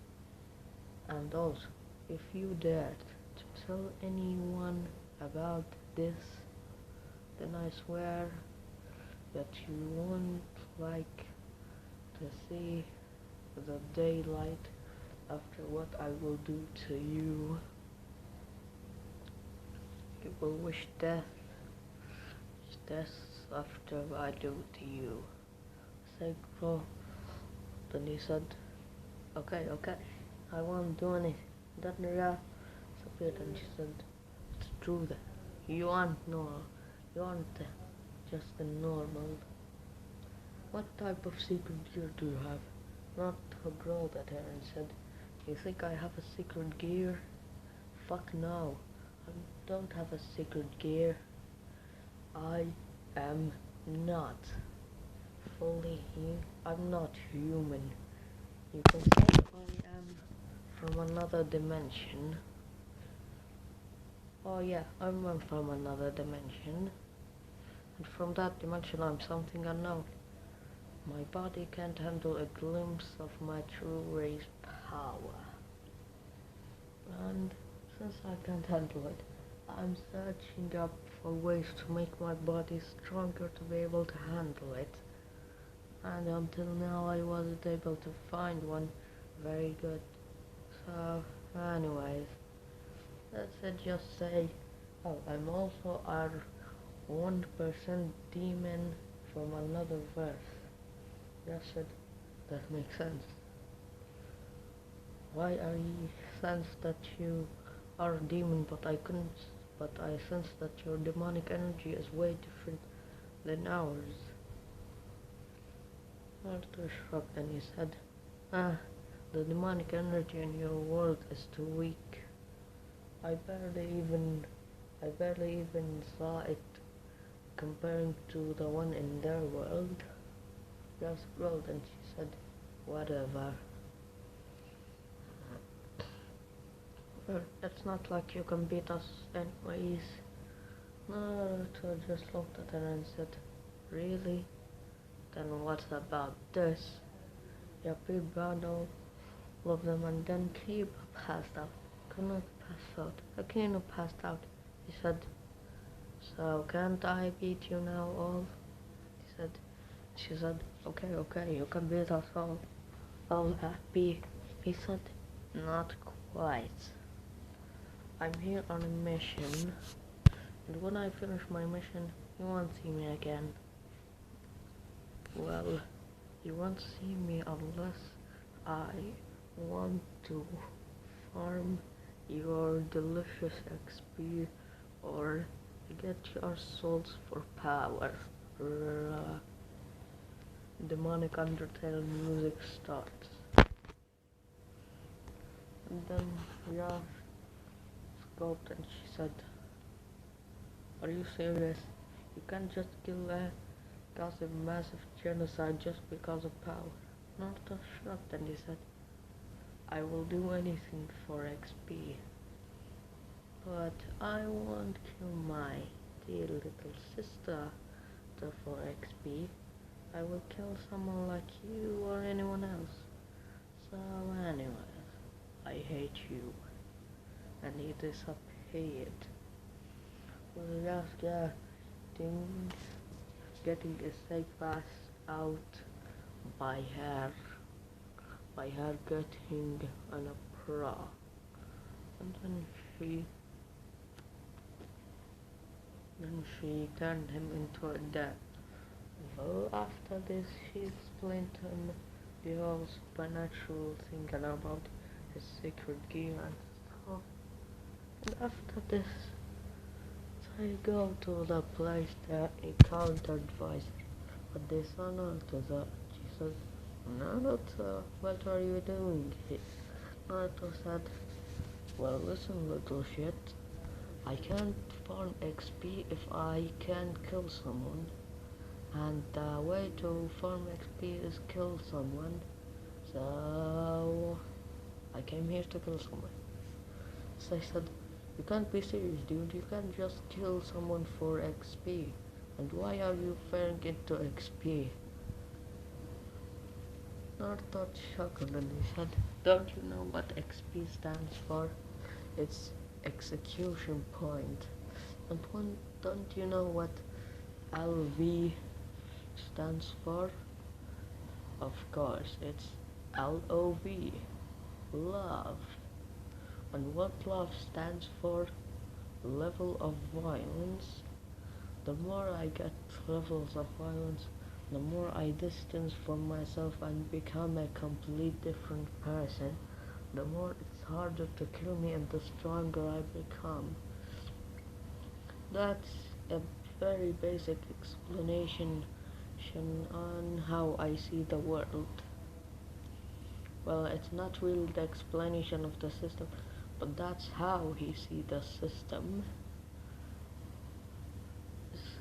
And also, if you dared to tell anyone about this, then I swear that you won't like to see the daylight after what I will do to you. You will wish death after I do to you. Say, bro. Then he said, okay, I won't do anything. Then Rhea appeared and she said, it's true that you aren't just a normal. What type of secret gear do you have? Not who growled at her and said, you think I have a secret gear? Fuck no, I don't have a secret gear. I am not I'm not human. You can say I am from another dimension. Oh yeah, I'm from another dimension. And from that dimension I'm something unknown. My body can't handle a glimpse of my true race power. And since I can't handle it, I'm searching up for ways to make my body stronger to be able to handle it. And until now I wasn't able to find one very good. So, anyways, let's just say, oh, I'm also a 1% demon from another verse. Yes, that makes sense. Why I sense that you are a demon, but I sense that your demonic energy is way different than ours. Arthur shrugged and he said, ah, the demonic energy in your world is too weak. I barely even saw it comparing to the one in their world. Just rolled and she said, whatever. Well, it's not like you can beat us anyways. Naruto just looked at her and said, really? Then what about this? Yappy Brado loved them and then Kiba passed out. Couldn't pass out. Akino passed out. He said, so can't I beat you now all? She said, okay, you can beat us all happy. He said, not quite. I'm here on a mission, and when I finish my mission, you won't see me again. Well, you won't see me unless I want to farm your delicious XP or get your souls for power. Demonic Undertale music starts. And then Rhea scoped and she said, are you serious? You can't just cause a massive genocide just because of power. Naruto shrugged and he said, I will do anything for XP. But I won't kill my dear little sister for XP. I will kill someone like you or anyone else. So anyways, I hate you. And he disappeared. We're just getting a safe pass out by her getting on a pro. And then she turned him into a death. Well, after this, she explained to him the whole supernatural thing and about his sacred gear and stuff. And after this, they go to the place that encountered Visor. But they saw Naruto there. She said, Naruto, what are you doing here? Naruto said, well, listen, little shit. I can't farm XP if I can't kill someone. And the way to farm XP is kill someone. So I came here to kill someone. So I said, you can't be serious, dude. You can't just kill someone for XP. And why are you faring into XP? Naruto chuckled and he said, don't you know what XP stands for? It's execution point. And don't you know what LV stands for? Of course, it's LOV, love. And what love stands for? Level of violence. The more I get levels of violence, the more I distance from myself and become a complete different person, the more it's harder to kill me and the stronger I become. That's a very basic explanation on how I see the world. Well, it's not really the explanation of the system, but that's how he sees the system.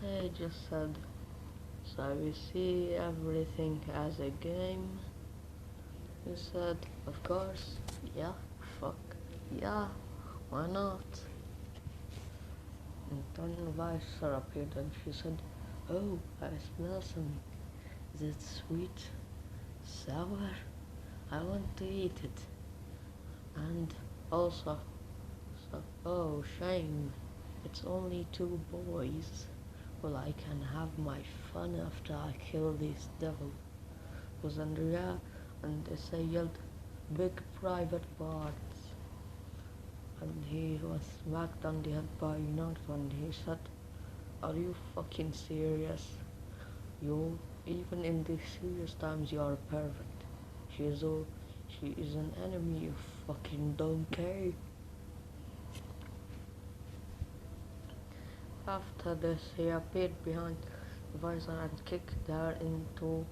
Say just said, so we see everything as a game. He said, of course, yeah, fuck, yeah, why not? And then Visor appeared and she said, oh, I smell some Is it sweet? Sour? I want to eat it. And also, oh, shame. It's only two boys. Well, I can have my fun after I kill this devil. Was Andrea, and they yelled, "Big private parts." And he was smacked on the head by Naruto, and he said, "Are you fucking serious? You, even in these serious times, you are a pervert. She is all, she is an enemy, you fucking donkey." After this, he appeared behind the visor and kicked her into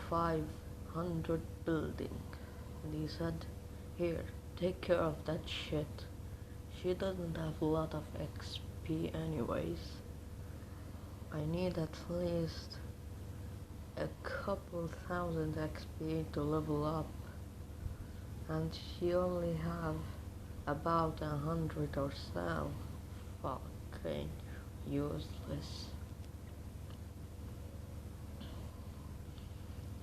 500 building. And he said, "Here, take care of that shit. She doesn't have a lot of XP anyways. I need at least a couple thousand XP to level up. And she only have about 100 or so. Fucking useless."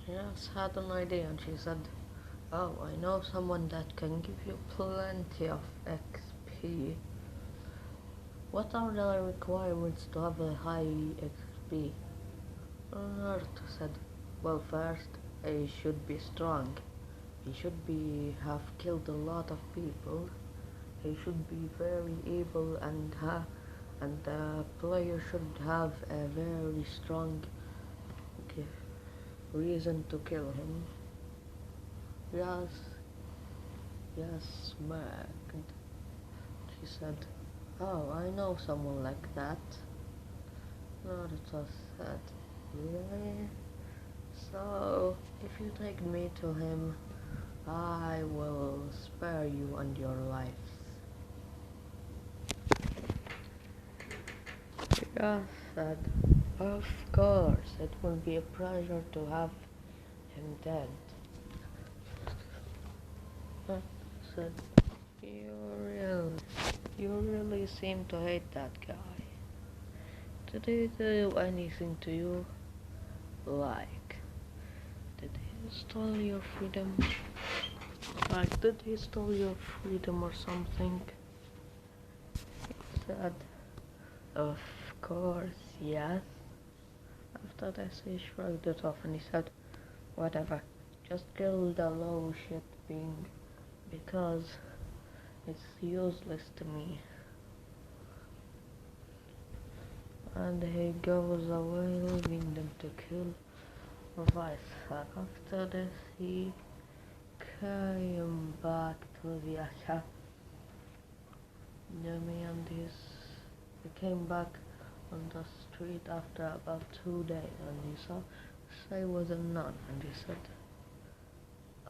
Yes, had an idea, and she said, "Oh, I know someone that can give you plenty of XP. What are the requirements to have a high XP?" Naruto said, "Well, first, he should be strong. He should have killed a lot of people. He should be very evil, and the player should have a very strong reason to kill him." Yes, yes, smacked. She said, "Oh, I know someone like that." Naruto said, "Really? So, if you take me to him, I will spare you and your lives." Yes, said, "Of course, it will be a pleasure to have him dead." Said, you really seem to hate that guy. Did he do anything to you? Like, did he steal your freedom? Like, did he steal your freedom or something?" He said, "Of course, yes." After this, he shrugged it off and he said, "Whatever, just kill the low shit being, because it's useless to me." And he goes away, leaving them to kill Vice. After this, he came back to the academy, and he came back on the street after about 2 days, and he saw Say was a nun, and he said,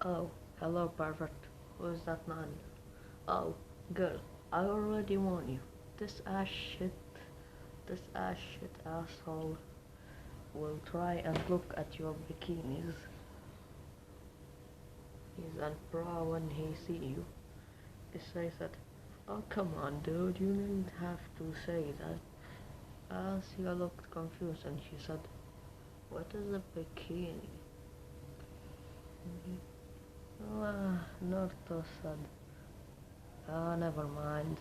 "Oh, hello, pervert. Who is that nun?" "Oh, girl, I already warned you. This ass shit asshole will try and look at your bikinis. He's on pro when he see you." He said, "Oh, come on, dude, you didn't have to say that." Asia looked confused, and she said, "What is a bikini?" Naruto said, "Never mind.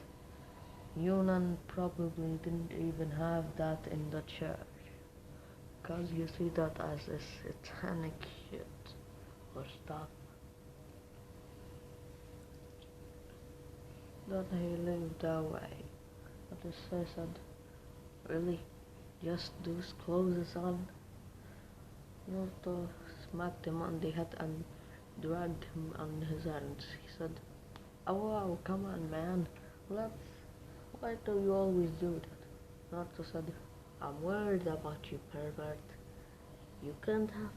Yunan probably didn't even have that in the church, 'cause you see that as a satanic shit or stuff." Then he lived away. But I said, "Really? Just those clothes on?" Naruto smacked him on the head and dragged him on his hands. He said, "Oh wow, come on, man. Why do you always do that?" Naruto said, "I'm worried about you, pervert. You can't have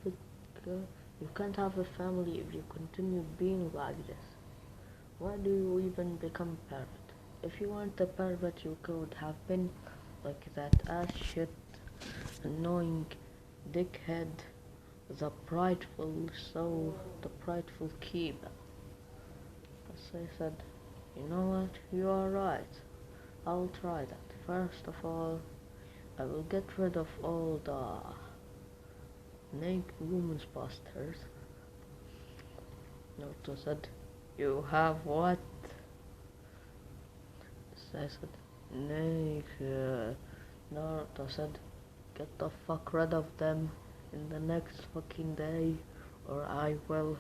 you can't have a family if you continue being like this. Why do you even become a pervert? If you weren't a pervert, you could have been like that ass shit, annoying dickhead, the prideful keeper." So I said, "You know what? You are right. I'll try that. First of all, I will get rid of all the naked women's posters. Naruto said, "You have what?" I said, "Naked." Naruto said, "Get the fuck rid of them in the next fucking day, or I will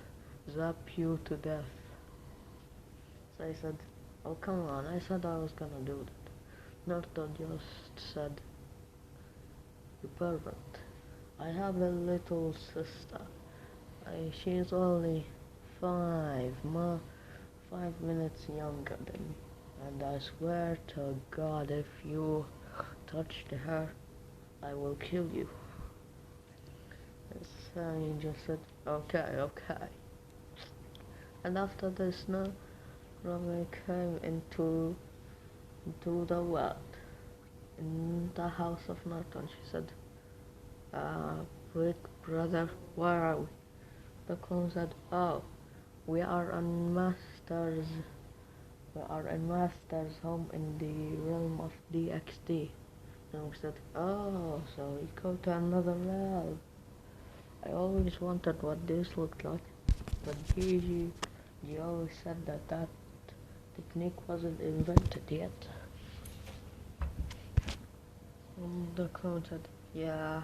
zap you to death." So I said, "Oh, come on, I said I was gonna do that." Naruto just said, "You pervert. I have a little sister. She's only 5 minutes younger than me. And I swear to God, if you touched her, I will kill you." So he just said, "Okay, okay." And after this, Rome came into the world, in the house of Naruto, and she said, "Big brother, where are we?" The clone said, "Oh, we are in Master's home in the realm of DXD." And we said, "Oh, so we go to another realm." I always wondered what this looked like, but Gigi always said that technique wasn't invented yet. And the clone said, "Yeah,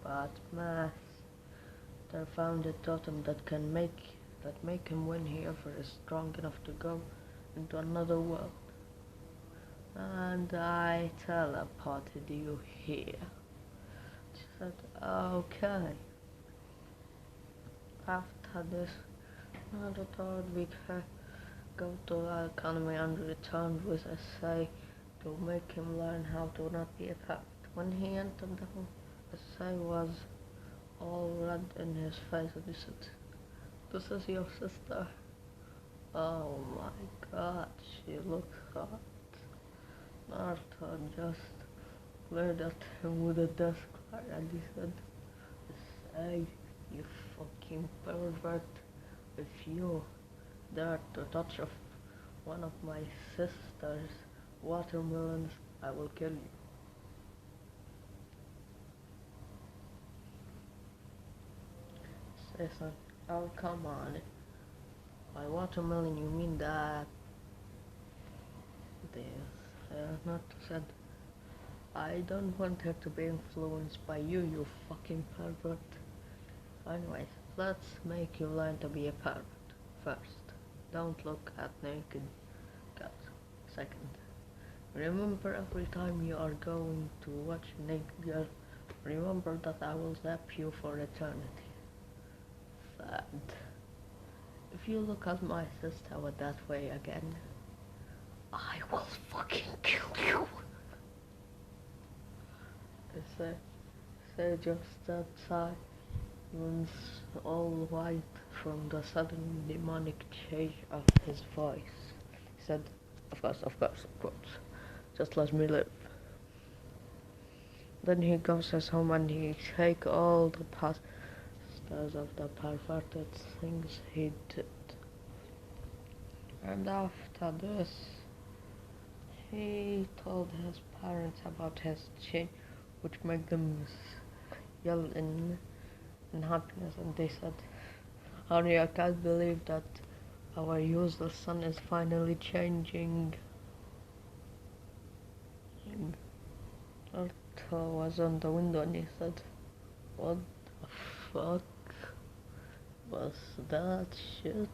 but Master found a totem that make him when he ever is strong enough to go into another world. And I teleported you here." She said, "Okay." After this, Naruto would go to the academy and return with a say to make him learn how to not be a parrot. When he entered the home, the say was all red in his face and he said, "This is your sister." Oh my God, she looks hot. Naruto just glared at him with a desk and he said, "Say, you fucking pervert, if you dare to touch one of my sister's watermelons, I will kill you." Says, "Oh, come on. By watermelon you mean that." Naruto said, "I don't want her to be influenced by you, you fucking pervert. Anyways, let's make you learn to be a parrot. First, don't look at naked cats. Second, remember every time you are going to watch a naked girl, remember that I will zap you for eternity. Third, if you look at my sister that way again, I will fucking kill you." Say just outside, was all white from the sudden demonic change of his voice. He said, of course, of course. Just let me live." Then he goes home and he take all the posters of the perverted things he did. And after this, he told his parents about his change, which made them yell in happiness, and they said, "Honey, I can't believe that our useless son is finally changing." Naruto was on the window and he said, "What the fuck was that shit?"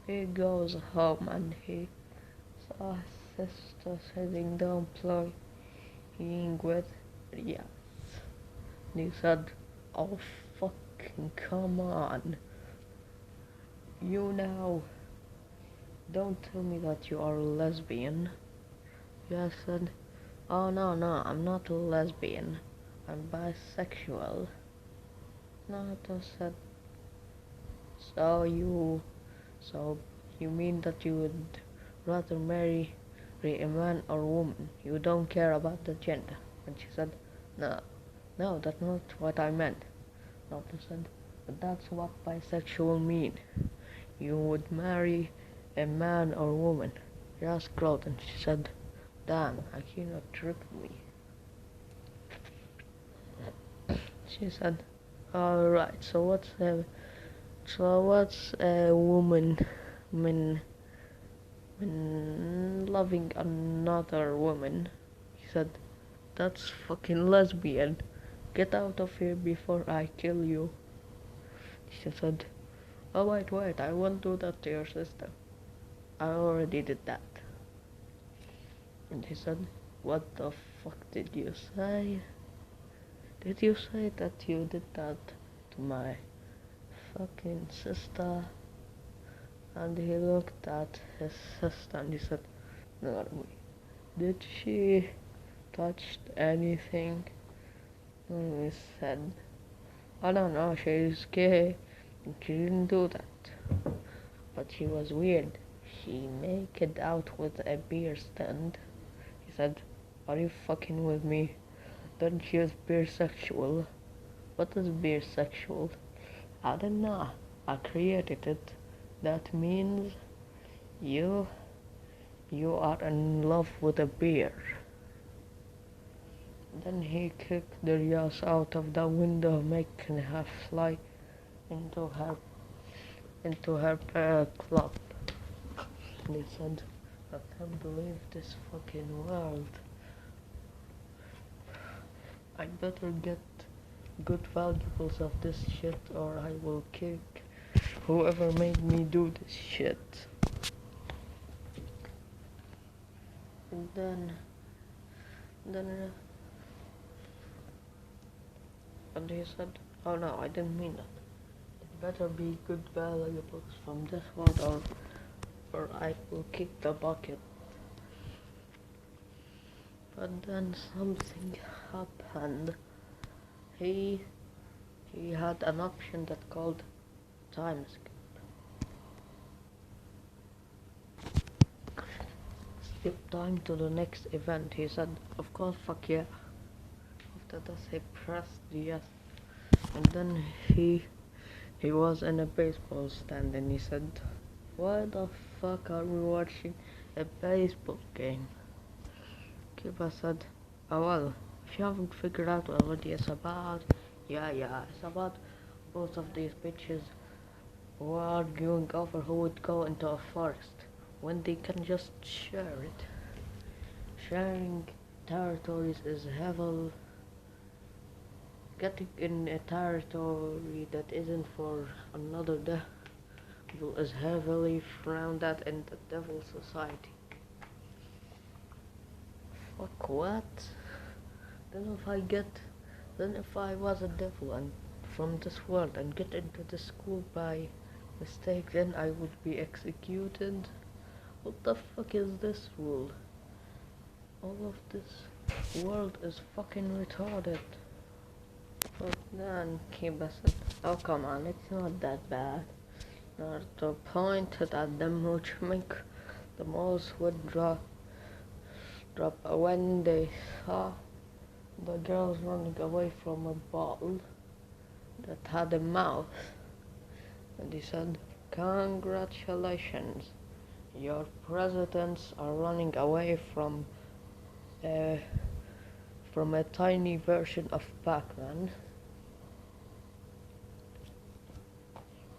He goes home and he saw his sister sitting down playing with Rias. And he said, "Oh fucking come on. You now, don't tell me that you are a lesbian." Rias said, "Oh no, I'm not a lesbian. I'm bisexual." Naruto said, So you mean that you would rather marry a man or woman? You don't care about the gender?" And she said, No, that's not what I meant." Naruto said, "But that's what bisexual mean. You would marry a man or woman." She asked and she said, "Damn, I cannot trick me." She said, alright, so what's a woman when loving another woman? He said, that's fucking lesbian. Get out of here before I kill you. She said, oh wait, I won't do that to your sister. I already did that. And he said, what the fuck did you say? Did you say that you did that to my fucking sister? And he looked at his sister and he said, not me. Did she touch anything? And he said, I don't know, she's gay. She didn't do that. But she was weird. She made it out with a beer stand. He said, are you fucking with me? Then she was bisexual. What is bisexual? I don't know. I created it. That means you are in love with a beer. Then he kicked the ass out of the window, making her fly into her club. And he said, I can't believe this fucking world. I better get good valuables of this shit or I will kick whoever made me do this shit. And then and he said, oh no, I didn't mean that. It better be good valuables from this world or I will kick the bucket. But then something happened. He had an option that called time skip time to the next event. He said, of course, fuck yeah. After that he pressed yes. And then he was in a baseball stand and he said, why the fuck are we watching a baseball game? Kiba said, oh well, if you haven't figured out what it's about, yeah, it's about both of these bitches who are arguing over who would go into a forest when they can just share it. Sharing territories is heavily... Getting in a territory that isn't for another devil is heavily frowned at in the devil society. Fuck what? Then if I was a devil and from this world and get into this school by mistake, then I would be executed? What the fuck is this rule? All of this world is fucking retarded. But then Kiba said, oh come on, it's not that bad. Naruto pointed at them, which make the most would drop when they saw the girls running away from a ball that had a mouth. And he said, congratulations, your presidents are running away from a tiny version of Pac-Man.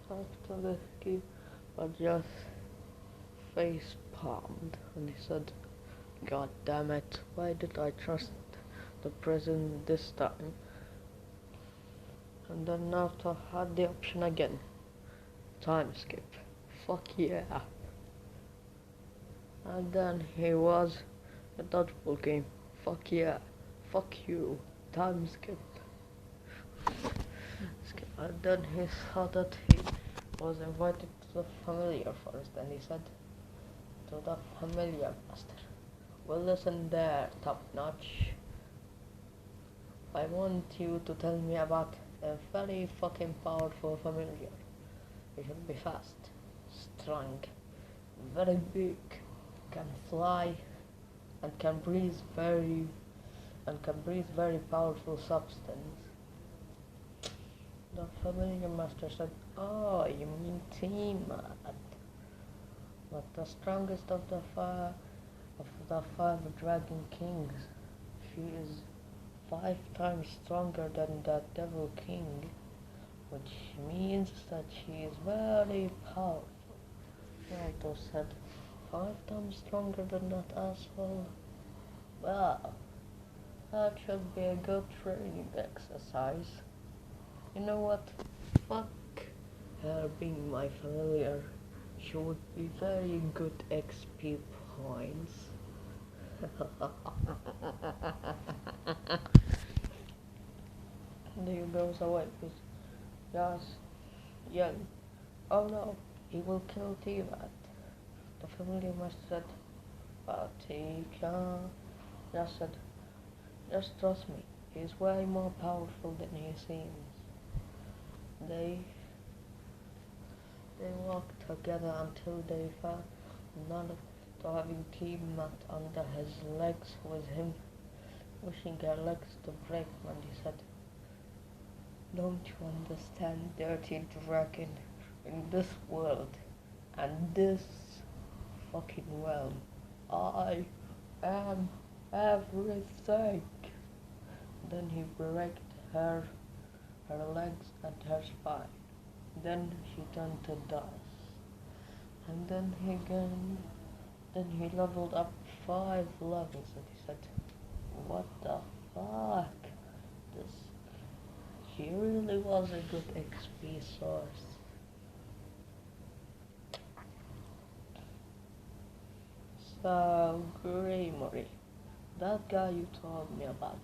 After the Kiba just face palmed and he said, God damn it, why did I trust the president this time? And then Naruto had the option again. Time skip. Fuck yeah. And then he was a dodgeball game. Fuck yeah. Fuck you. Time skip. And then he saw that he was invited to the familiar forest and he said to the familiar master, well listen there, top notch. I want you to tell me about a very fucking powerful familiar. It should be fast, strong, very big, can fly, and can breathe very powerful substance. The familiar master said, oh, you mean Tiamat. But the strongest of the five dragon kings. She is 5 times stronger than that devil king, which means that she is very powerful. Naruto said, 5 times stronger than that asshole? Well, that should be a good training exercise. You know what? Fuck her being my familiar. She would be very good XP points. There goes away, please. Yes, young. Oh no, he will kill Tivat. The familiar must said, but he can. Just said, just trust me. He's way more powerful than he seems. They they walked together until they found Naruto having Tiamat under his legs with him, wishing her legs to break when he said, don't you understand, dirty dragon? In this world and this fucking realm, I am everything. Then he braked her legs and her spine. Then she turned to dust. And then he leveled up 5 levels and he said, what the fuck? This He really was a good XP source. So, Gremory, that guy you told me about,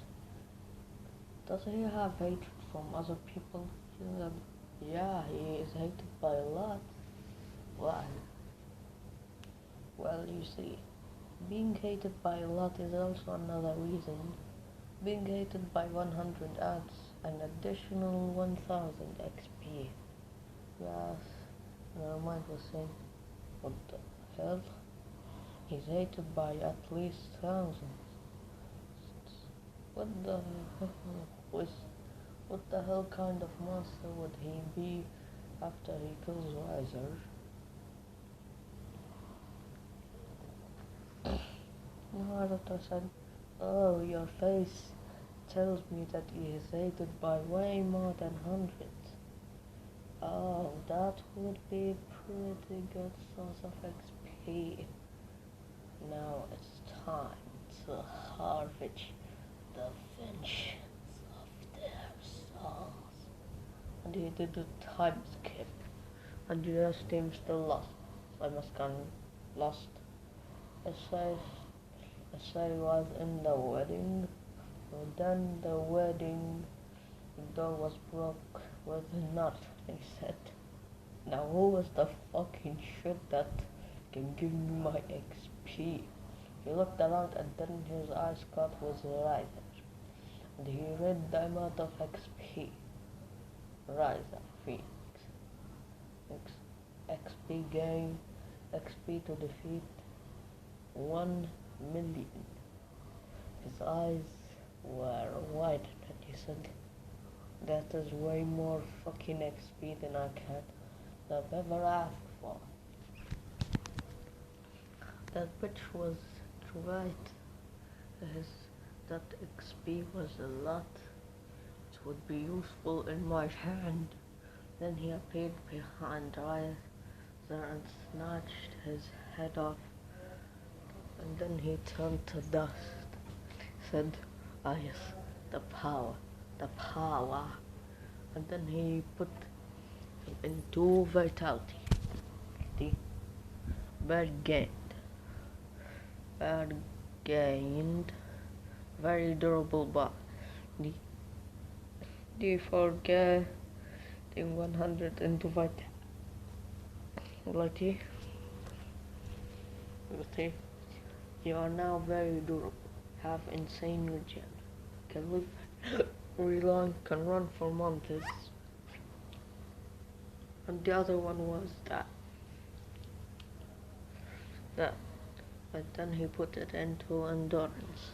does he have hatred from other people? He said, yeah, he is hated by a lot. Why? Well, you see, being hated by a lot is also another reason. Being hated by 100 adds an additional 1000 XP. Yes, and our mind was saying, what the hell? He's hated by at least thousands. What the what the hell kind of monster would he be after he kills Riser? Naruto said, oh, your face tells me that he is hated by way more than hundreds. Oh, that would be pretty good source of XP. Now it's time to harvest the vengeance of their souls. And he did a time skip. And the rest team still lost. I must gone lost. Essay was in the wedding. And then the wedding door was broke with a nut, he said. Now who was the fucking shit that can give me my XP? He looked around and then his eyes caught with Riser. And he read the amount of XP. Riser, Phoenix. XP gain, XP to defeat 1,000,000. His eyes were wide and he said, that is way more fucking XP than I have ever asked for. That bitch was right. That XP was a lot. It would be useful in my hand. Then he appeared behind Riser and snatched his head off. And then he turned to dust. Said, ah yes, the power. And then he put him into vitality. The bird gained very durable body. Do you forget the 100 into vitality? You are now very durable. Have insane regen. Can live really long, can run for months. And the other one was that. But then he put it into endurance.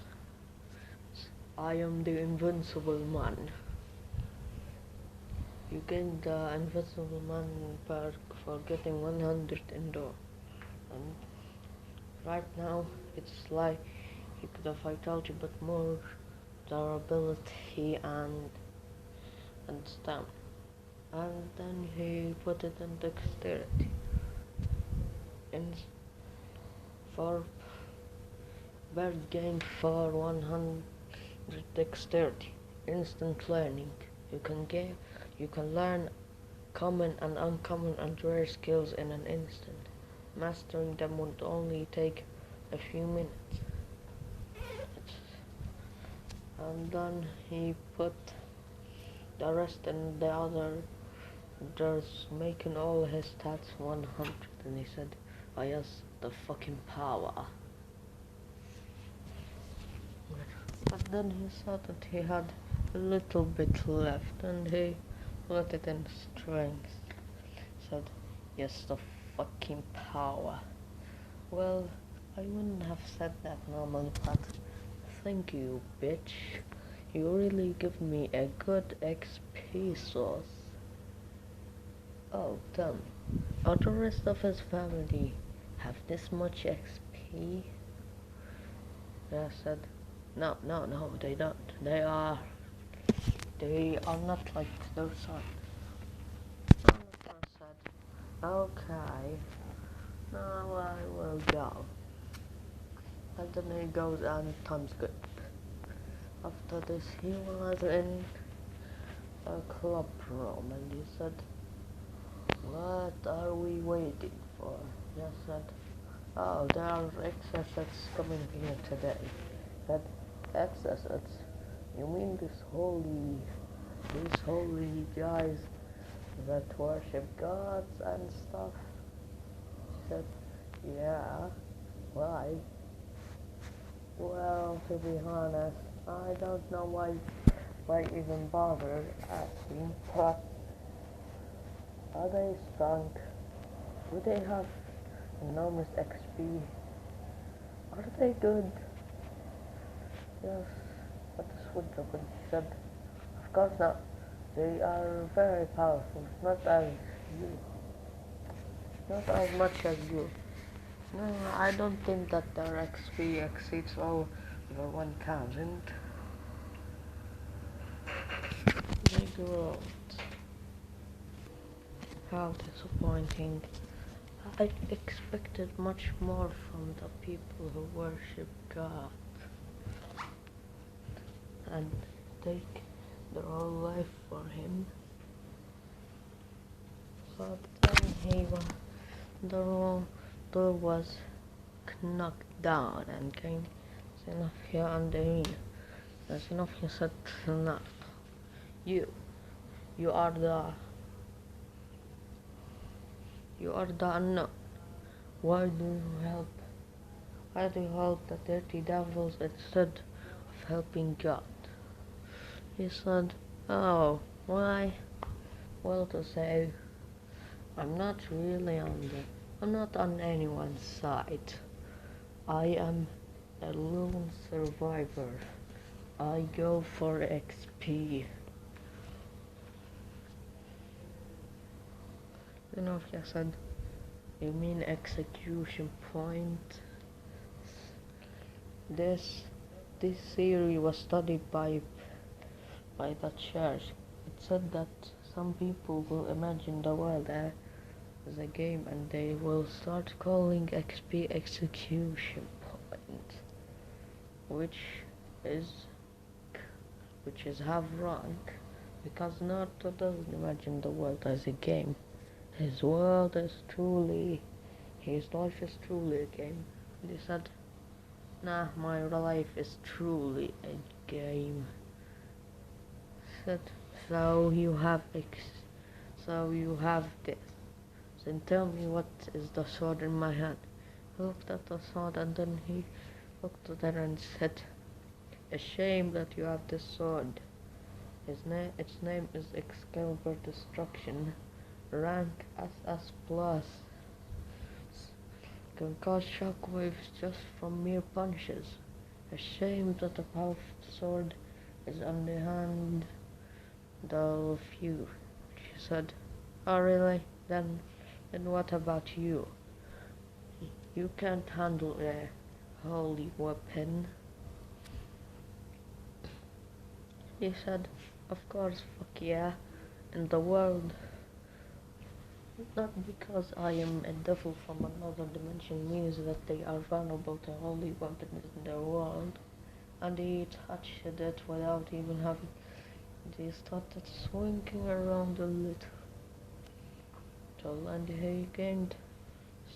I am the invincible man. You gain the invincible man perk for getting 100 endure. And right now it's like the vitality but more durability and stamina. And then he put it in dexterity. In for bird gained for 100 dexterity. Instant learning. You can learn common and uncommon and rare skills in an instant. Mastering them would only take a few minutes. And then he put the rest in the other, just making all his stats 100. And he said, oh yes, the fucking power. But then he saw that he had a little bit left, and he put it in strength. Said, yes, the fucking power. Well, I wouldn't have said that normally, but thank you, bitch. You really give me a good XP source. Oh, damn. Or the rest of his family have this much XP? I said, no, they don't. They are not like their son. And I said, okay, now I will go. And then he goes and time's good. After this, he was in a club room and he said, what are we waiting for? He said, oh, there are exorcists coming here today. He said, exorcists? You mean these holy guys that worship gods and stuff? He said, yeah, why? Well, to be honest, I don't know why even bother asking, but are they strong? Do they have enormous XP? Are they good? Yes, but the Switch said, of course not. They are very powerful, not as much as you. No, I don't think that their XP exceeds over 1,000. They grow. How disappointing. I expected much more from the people who worship God and take their whole life for him. But then the door was knocked down and came Xenophia and Irina. And Xenophia said, no, you are the unknown. Why do you help the dirty devils instead of helping God? He said, oh, why? Well, to say, I'm not on anyone's side. I am a lone survivor. I go for XP. Xenophia said, you mean execution point? This theory was studied by the church. It said that some people will imagine the world as a game and they will start calling XP execution point, which is half wrong, because Naruto doesn't imagine the world as a game. His life is truly a game. And he said, nah, my life is truly a game. Said, so you have this. Then tell me what is the sword in my hand. He looked at the sword and then he looked at her and said, a shame that you have this sword. Its name is Excalibur Destruction. Rank SS+. Can cause shockwaves just from mere punches. A shame that a powerful sword is on the hand of few. She said, oh really? Then what about you? You can't handle a holy weapon. He said, of course, fuck yeah, in the world. Not because I am a devil from another dimension means that they are vulnerable to holy weapons in the world. And he touched it without even having. They started swinging around a little, and he gained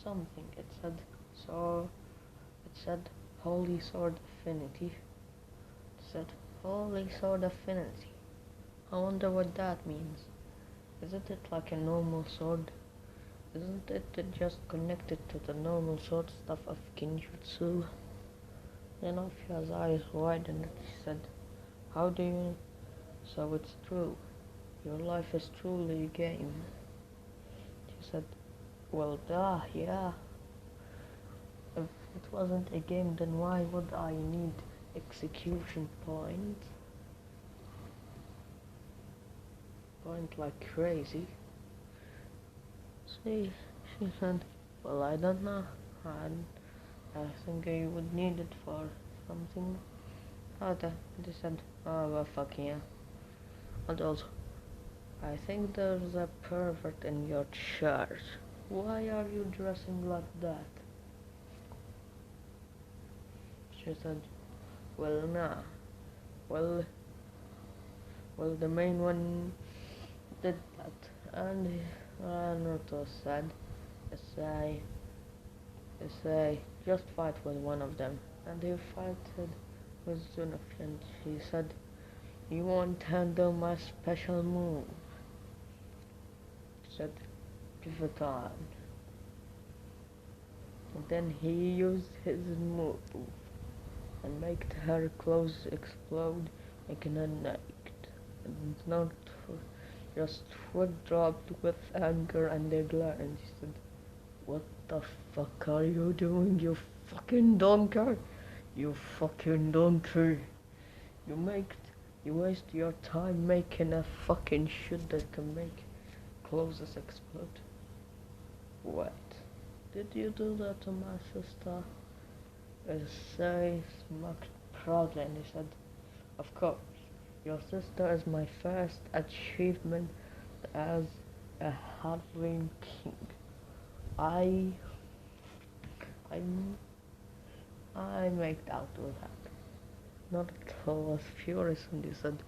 something. So it said holy sword affinity. It said holy sword affinity. I wonder what that means. Isn't it like a normal sword? Isn't it just connected to the normal sword stuff of Kinjutsu? Then Ophia's eyes widened and he said, how do you... So it's true. Your life is truly a game. She said, well, duh, yeah. If it wasn't a game, then why would I need execution points? Point like crazy. She said, well, I don't know. I think I would need it for something. They said, oh, well, fuck yeah. And also, I think there's a pervert in your church. Why are you dressing like that? She said, well, nah. Well, the main one did that. And Naruto said, say, just fight with one of them. And he fought with Zunofi, and she said, you won't handle my special move. Said, pivot on. And then he used his move and made her clothes explode, making her naked. And not just foot dropped with anger and a glare, and she said, what the fuck are you doing, you fucking donkey? You fucking donkey. You waste your time making a fucking shit that can make clothes explode. What? Did you do that to my sister? Say smirked proudly and he said, of course, your sister is my first achievement as a halfling king. I made out with that. Naruto was furious and he said,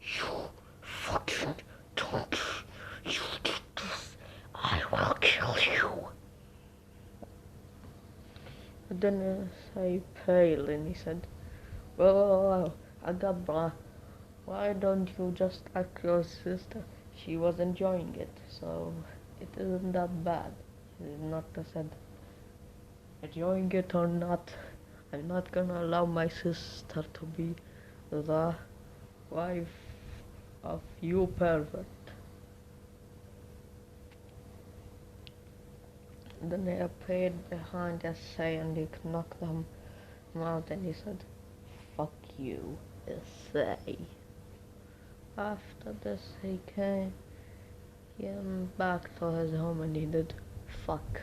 you fucking donkey, you did this, I will kill you. And then I pale and he said, well, Agabra, why don't you just ask your sister? She was enjoying it, so it isn't that bad. Naruto said, enjoying it or not, I'm not gonna allow my sister to be the wife of you pervert. Then he appeared behind Essay and he knocked him out and he said, fuck you, Essay. After this he came back to his home and he did fuck.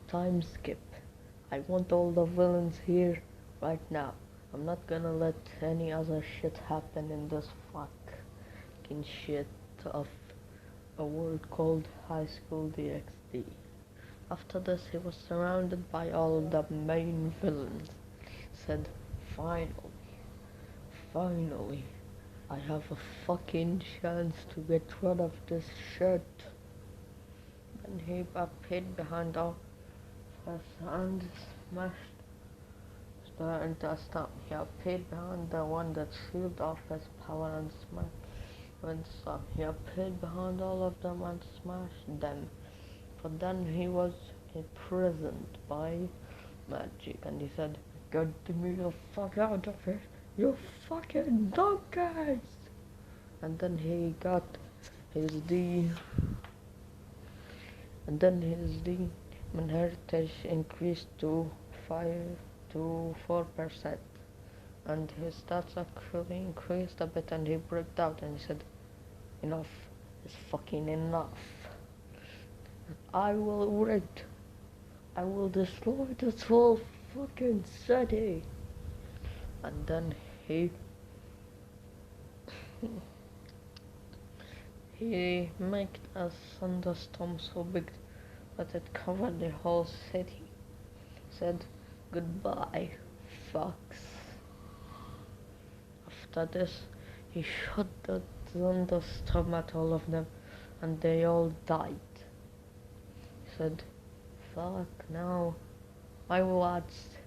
Time skip. I want all the villains here right now. I'm not gonna let any other shit happen in this fucking shit of a world called High School DxD. After this he was surrounded by all the main villains. Said, finally, I have a fucking chance to get rid of this shit. Then he appeared behind all his and smashed the entire stump. He appeared behind the one that sealed off his power and smashed with some. He appeared behind all of them and smashed them. But then he was imprisoned by magic and he said, get me the fuck out of here, you fucking donkeys! And then he got his demon heritage increased to 4%, and his stats actually increased a bit, and he broke out and he said, enough is fucking enough. I will destroy this whole fucking city. And then he He made a thunderstorm so big that it covered the whole city. Said goodbye, fucks. After this, he shot the thunderstorm at all of them, and they all died. He said, fuck, now I watched.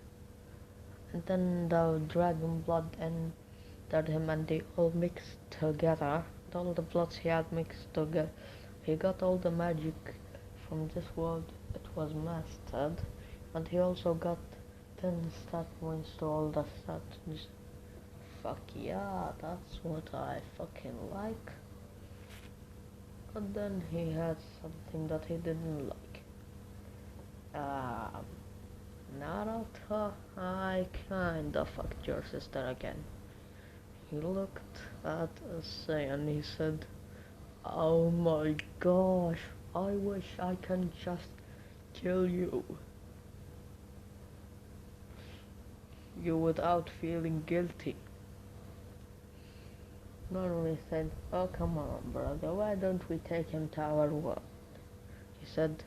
And then the dragon blood entered him, and they all mixed together. And all the bloods he had mixed together. He got all the magic from this world. It was mastered. And he also got 10 stat points to all the stats. Fuck yeah, that's what I fucking like. But then he had something that he didn't like. Naruto, I kinda fucked your sister again. He looked at Say and he said, oh my gosh, I wish I can just kill you. You without feeling guilty. Normally said, oh come on brother, why don't we take him to our world? He said,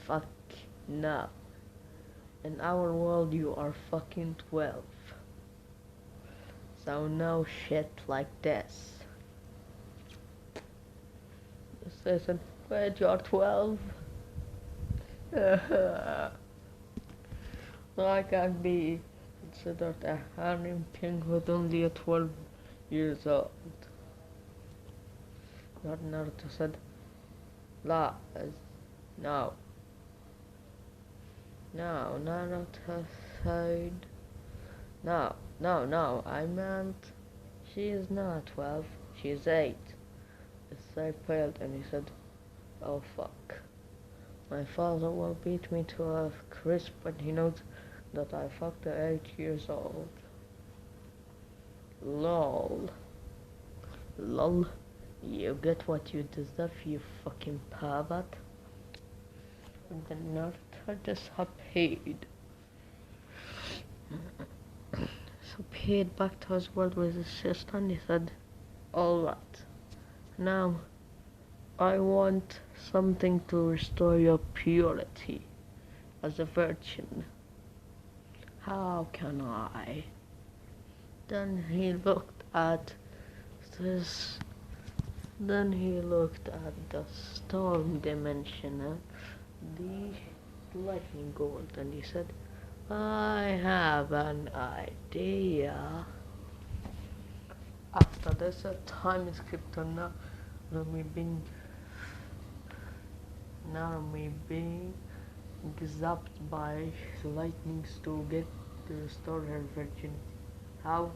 fuck no. In our world you are fucking 12. So no shit like this. He said, wait, you're 12? I can't be considered a harem king with only a 12 years old. Naruto said, La, no. No, Naruto said, no, I meant, she is not 12, she is 8. Sai paled and he said, oh fuck. My father will beat me to a crisp when he knows that I fucked at 8 years old. LOL. LOL. You get what you deserve, you fucking pervert. And then Naruto disappeared. So he headed back to his world with his sister and he said, alright, now I want something to restore your purity as a virgin. How can I? Then he looked at this. Then he looked at the storm dimension, the lightning gold, and he said, I have an idea. After this, a time is skipped to Narumi being zapped by lightnings to get to restore her virginity. How?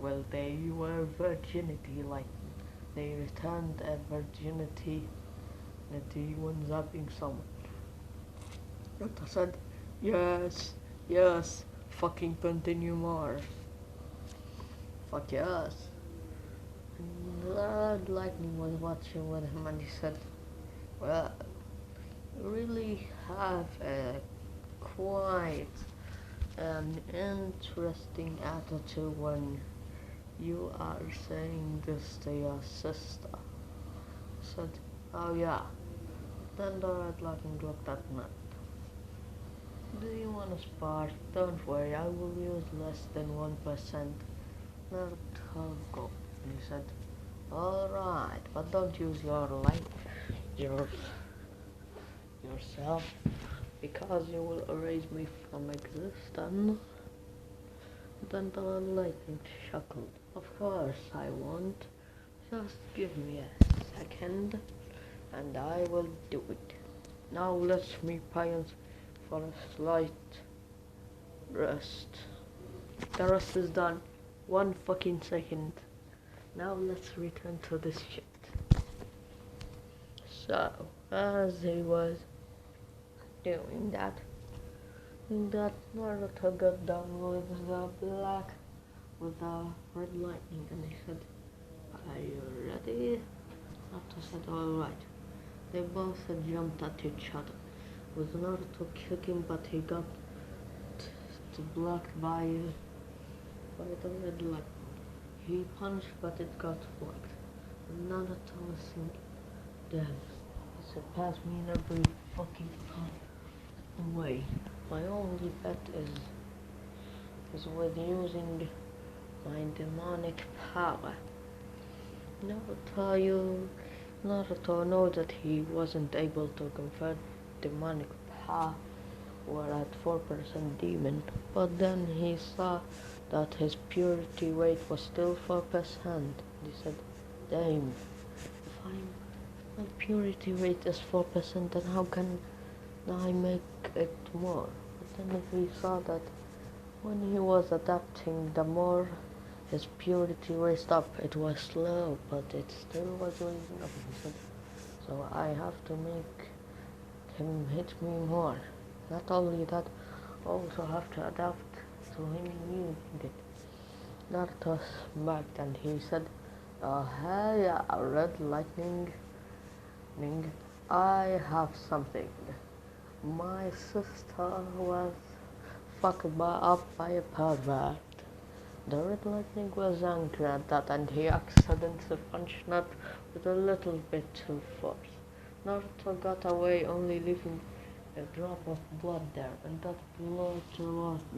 Well, they were virginity lightning. They returned a virginity when zapping someone. Naruto said, yes, fucking continue more. Fuck yes. And the lightning was watching with him and he said, well, you really have quite an interesting attitude when you are saying this to your sister. I said, oh yeah. Then the red lightning looked at me. Do you want to spar? Don't worry, I will use less than 1%. Naruto go. And he said, alright, but don't use your yourself, because you will erase me from existence. Then the lightning chuckled. Of course I won't. Just give me a second, and I will do it. Now let's meet parents for a slight rest. The rest is done. 1 fucking second. Now let's return to this shit. So, as he was doing that Naruto got down with the red lightning, and he said, are you ready? Naruto said, alright. They both jumped at each other, with Naruto kicking, but he got blocked by the red lightning. he punched, but it got blocked. Naruto was thinking, damn, he surpassed me in every fucking way. My only bet is with using my demonic power. Naruto knows that he wasn't able to convert demonic power at 4% demon, but then he saw that his purity rate was still 4%. He said, damn, if my purity rate is 4%, then how can I make it more? But then he saw that when he was adapting, the more his purity raised up, it was slow, but it still was raising up. He said, so I have to make him hit me more. Not only that, also have to adapt to him using it. Naruto smirked and he said, hey, Red Lightning, I have something. My sister was fucked up by a pervert. The Red Lightning was angry at that and he accidentally punched Naruto with a little bit too force. Naruto got away, only leaving a drop of blood there, and that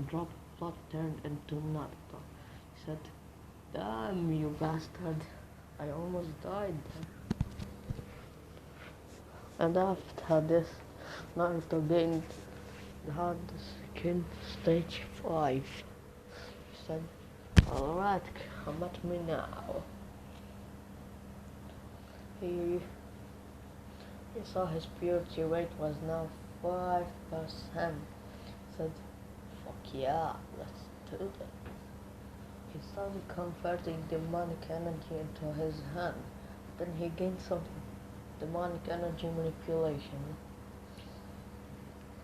drop of blood turned into Naruto. He said, damn you bastard, I almost died there. And after this, Naruto gained the hard skin stage 5. He said, alright, come at me now. He saw his purity rate was now 5%. He said, fuck yeah, let's do that. He started converting demonic energy into his hand. Then he gained some demonic energy manipulation.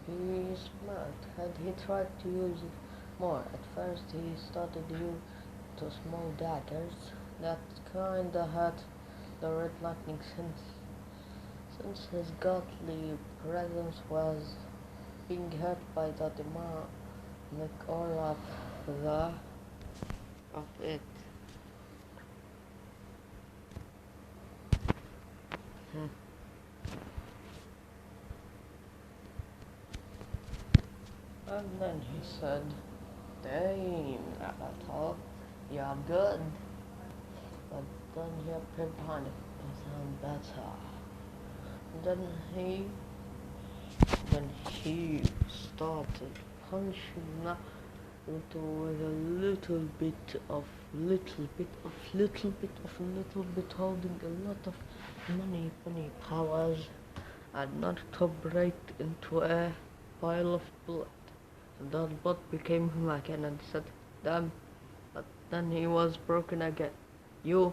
He smart and he tried to use it more. At first he started to use two small daggers that kinda hurt the Red Lightning since his godly presence was being hurt by the demonic aura of it. And then he said, damn, Naruto, you're good. But then he appeared behind him and better. Then he started punching Naruto with a little bit, holding a lot of funny powers, and Naruto break into a pile of blood. And that blood became him again and said, damn, but then he was broken again. You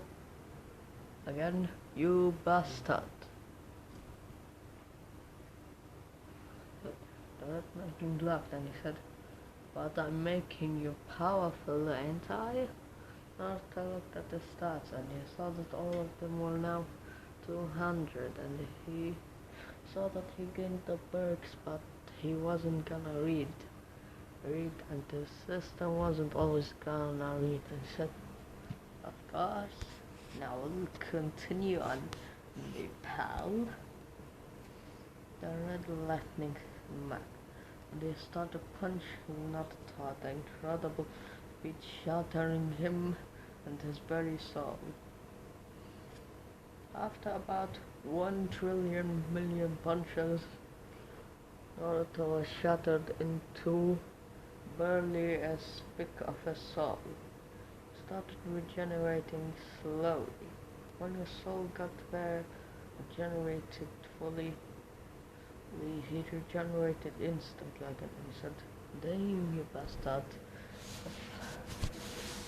bastard. The Red Lightning laughed and he said, but I'm making you powerful, ain't I? Naruto looked at the stats and he saw that all of them were now 200 and he saw that he gained the perks, but he wasn't gonna read and the system wasn't always gonna read. And he said, of course, now we'll continue on, me pal. The Red Lightning smacked. They started punching Naruto, the incredible speed shattering him and his very soul. After about 1 trillion million punches, Naruto was shattered into barely a speck of a soul. He started regenerating slowly. When his soul got there, regenerated fully, he regenerated instantly again. He said, damn you bastard.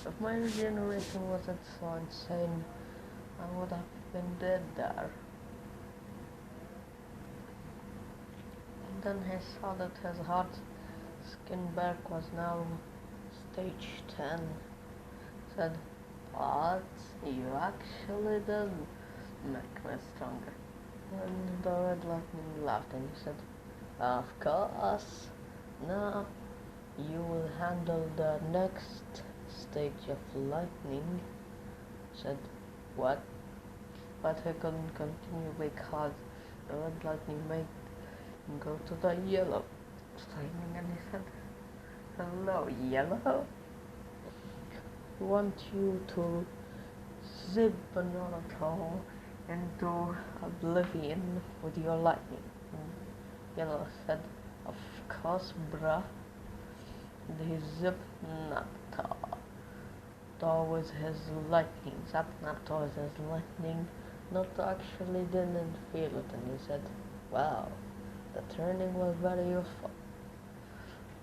If my regeneration wasn't so insane, I would have been dead there. And then he saw that his hard skin bark was now stage 10. Said, what? You actually did make me stronger. And the Red Lightning laughed and he said, of course. Now you will handle the next stage of lightning. said, what? But he couldn't continue because the red lightning made him go to the yellow lightning, and he said, hello, yellow. I want you to zip naruto into oblivion with your lightning. And yellow said, of course, bruh. And he zipped naruto with his lightning. Zapped naruto with his lightning. Naruto actually didn't feel it, and he said, wow, the turning was very useful.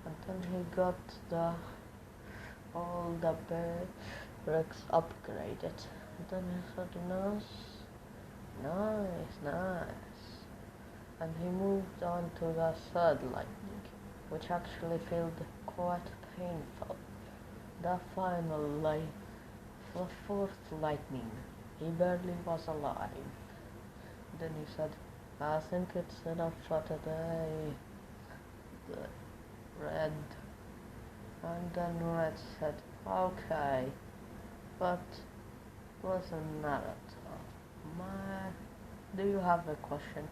And then he got all the bricks upgraded. And then he said, nice. And he moved on to the third lightning, which actually felt quite painful. The fourth lightning, he barely was alive. Then he said, I think it's enough for today. Red. And then Red said, okay, but listen, Naruto, do you have a question?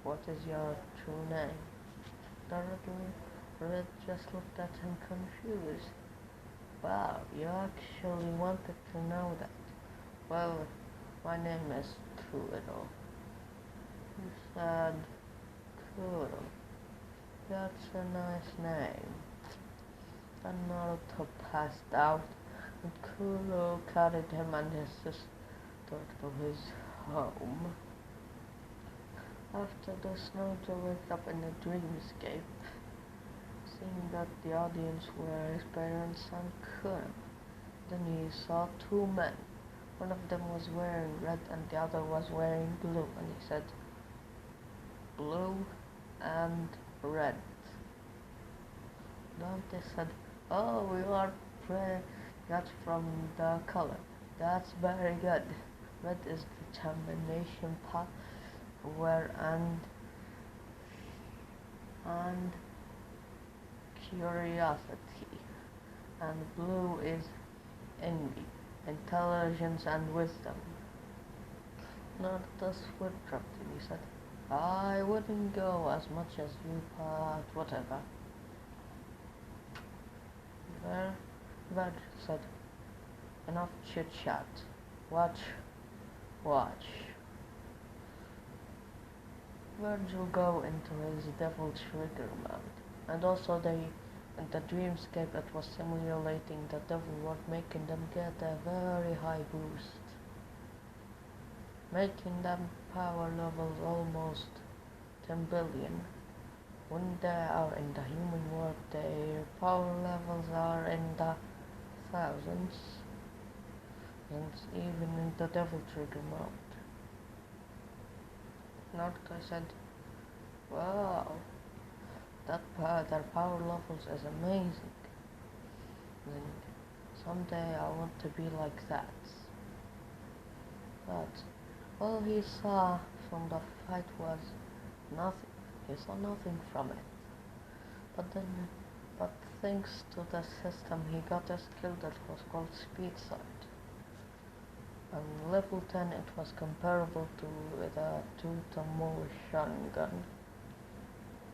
What is your true name? Red just looked at him confused. Wow, you actually wanted to know that. Well, my name is Kuro. He said, Kuro. That's a nice name. Then Naruto passed out, and Kuro carried him and his sister to his home. After this, Naruto waked up in a dreamscape, seeing that the audience were his parents and Kuro. Then he saw two men. One of them was wearing red and the other was wearing blue, and he said, blue and red. Dante said, oh, you are that's from the color. That's very good. Red is determination, power, and curiosity. And blue is envy, intelligence, and wisdom. Naruto swift dropped him. He said, I wouldn't go as much as you, but whatever. Verge said, enough chit-chat. Watch. Verge will go into his devil trigger mode. And also in the dreamscape that was simulating the devil world, making them get a very high boost. Making them power levels almost 10 billion. When they are in the human world, their power levels are in the thousands, and even in the devil trigger mode. Naruto said, wow, their power levels is amazing. And someday I want to be like that. But all he saw from the fight was nothing. He saw nothing from it. But thanks to the system, he got a skill that was called Speed Sight. On level 10, it was comparable to the two-motion gun.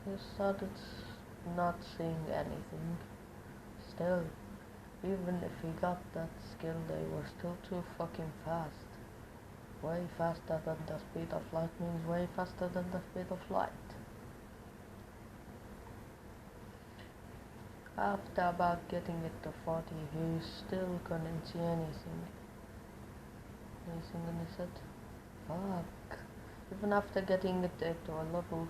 He started not seeing anything. Still, even if he got that skill, they were still too fucking fast. Way faster than the speed of light means way faster than the speed of light. After about getting it to 40, he still couldn't see anything. And he said, fuck. Even after getting it to a level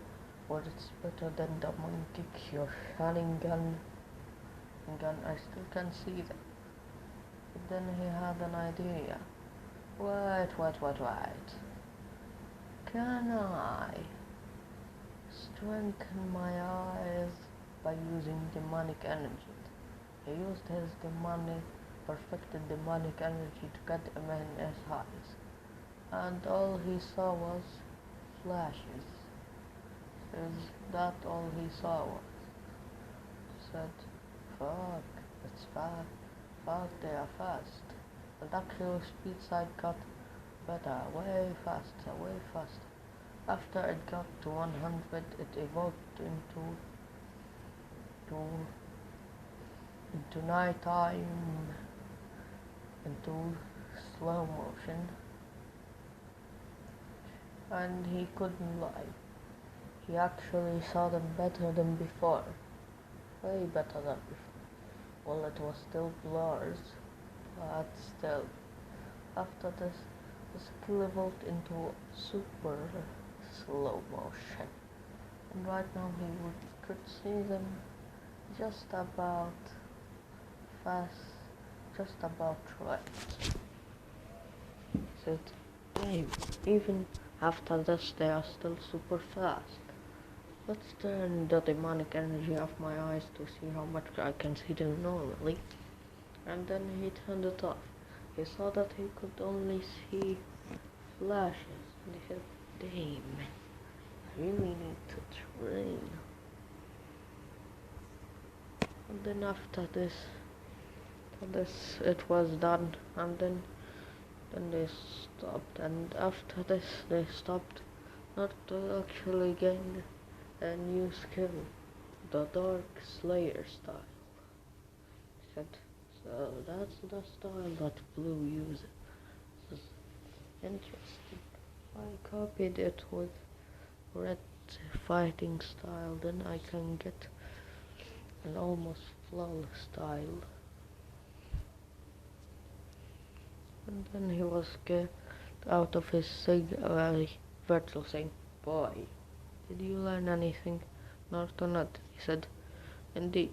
where it's better than the monkey cure Sharingan gun, I still can't see them. But then he had an idea. Wait. Can I strengthen my eyes by using demonic energy? He used his perfected demonic energy to cut him in his eyes, and all he saw was flashes. Is that all he saw was? He said, fuck, it's fast. Fuck, they are fast. And actually speed side got better, way faster, way faster. After it got to 100, it evolved to, into nighttime, into slow motion, and he couldn't lie. He actually saw them better than before, way better than before. Well, it was still blurs, but still. After this, the skill evolved into super slow motion, and right now could see them just about fast, just about right. So even after this, they are still super fast. Let's turn the demonic energy off my eyes to see how much I can see them normally. And then he turned it off. He saw that he could only see flashes, and he said, damn, I really need to train. And then after this it was done, and then they stopped, and after this they stopped, not to actually gain a new skill, the Dark Slayer style. He said, so that's the style that Blue uses. This is interesting. I copied it with Red fighting style, then I can get an almost flawless style. And then he was scared out of his virtual saying, boy, did you learn anything? Naruto nodded. He said, indeed,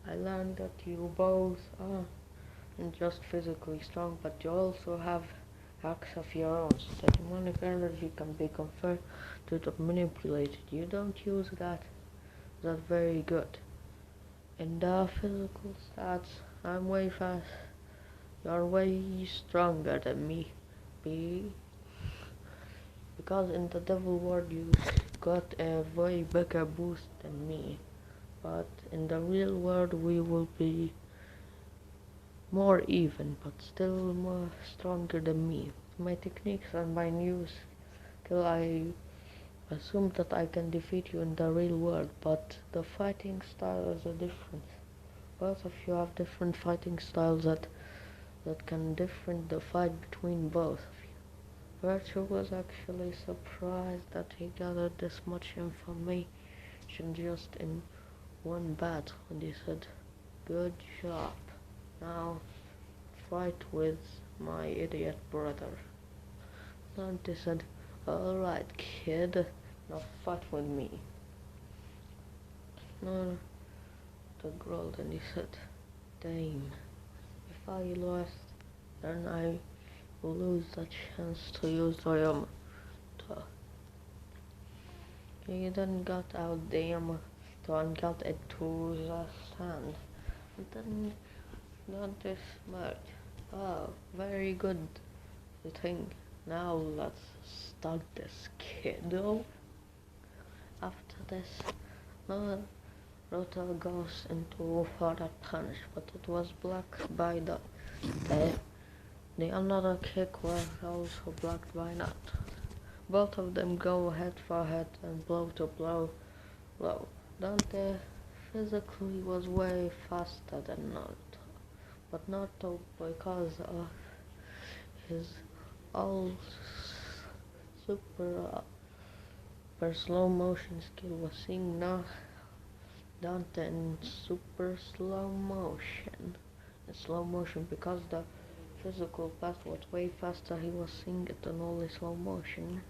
I learned that you both are not just physically strong, but you also have hacks of your own. So the demonic energy can be converted or manipulated. You don't use that very good. In the physical stats, I'm way fast. You're way stronger than me, B. Because in the devil world you got a way bigger boost than me. But in the real world we will be more even, but still more stronger than me. My techniques and my new skill, I assume that I can defeat you in the real world, but the fighting style is a difference. Both of you have different fighting styles that can different the fight between both of you. Virtue was actually surprised that he gathered this much information just in one battle, and he said, good job. Now fight with my idiot brother. And he said, alright kid, now fight with me. No, the growled and he said, damn. If I lost, then I will lose the chance to use the Yamato. He then got out the Yamato and got it to the stand. And then got this merge. Oh, very good thing. Now let's start this kiddo. After this, Naruto goes into further punish, but it was blocked by the another kick was also blocked by Naruto. Both of them go head for head and blow to blow. Dante physically was way faster than Naruto, but Naruto, because of his all super slow motion skill, was seeing Dante in super slow motion. In slow motion, because the physical path was way faster, he was seeing it in only slow motion.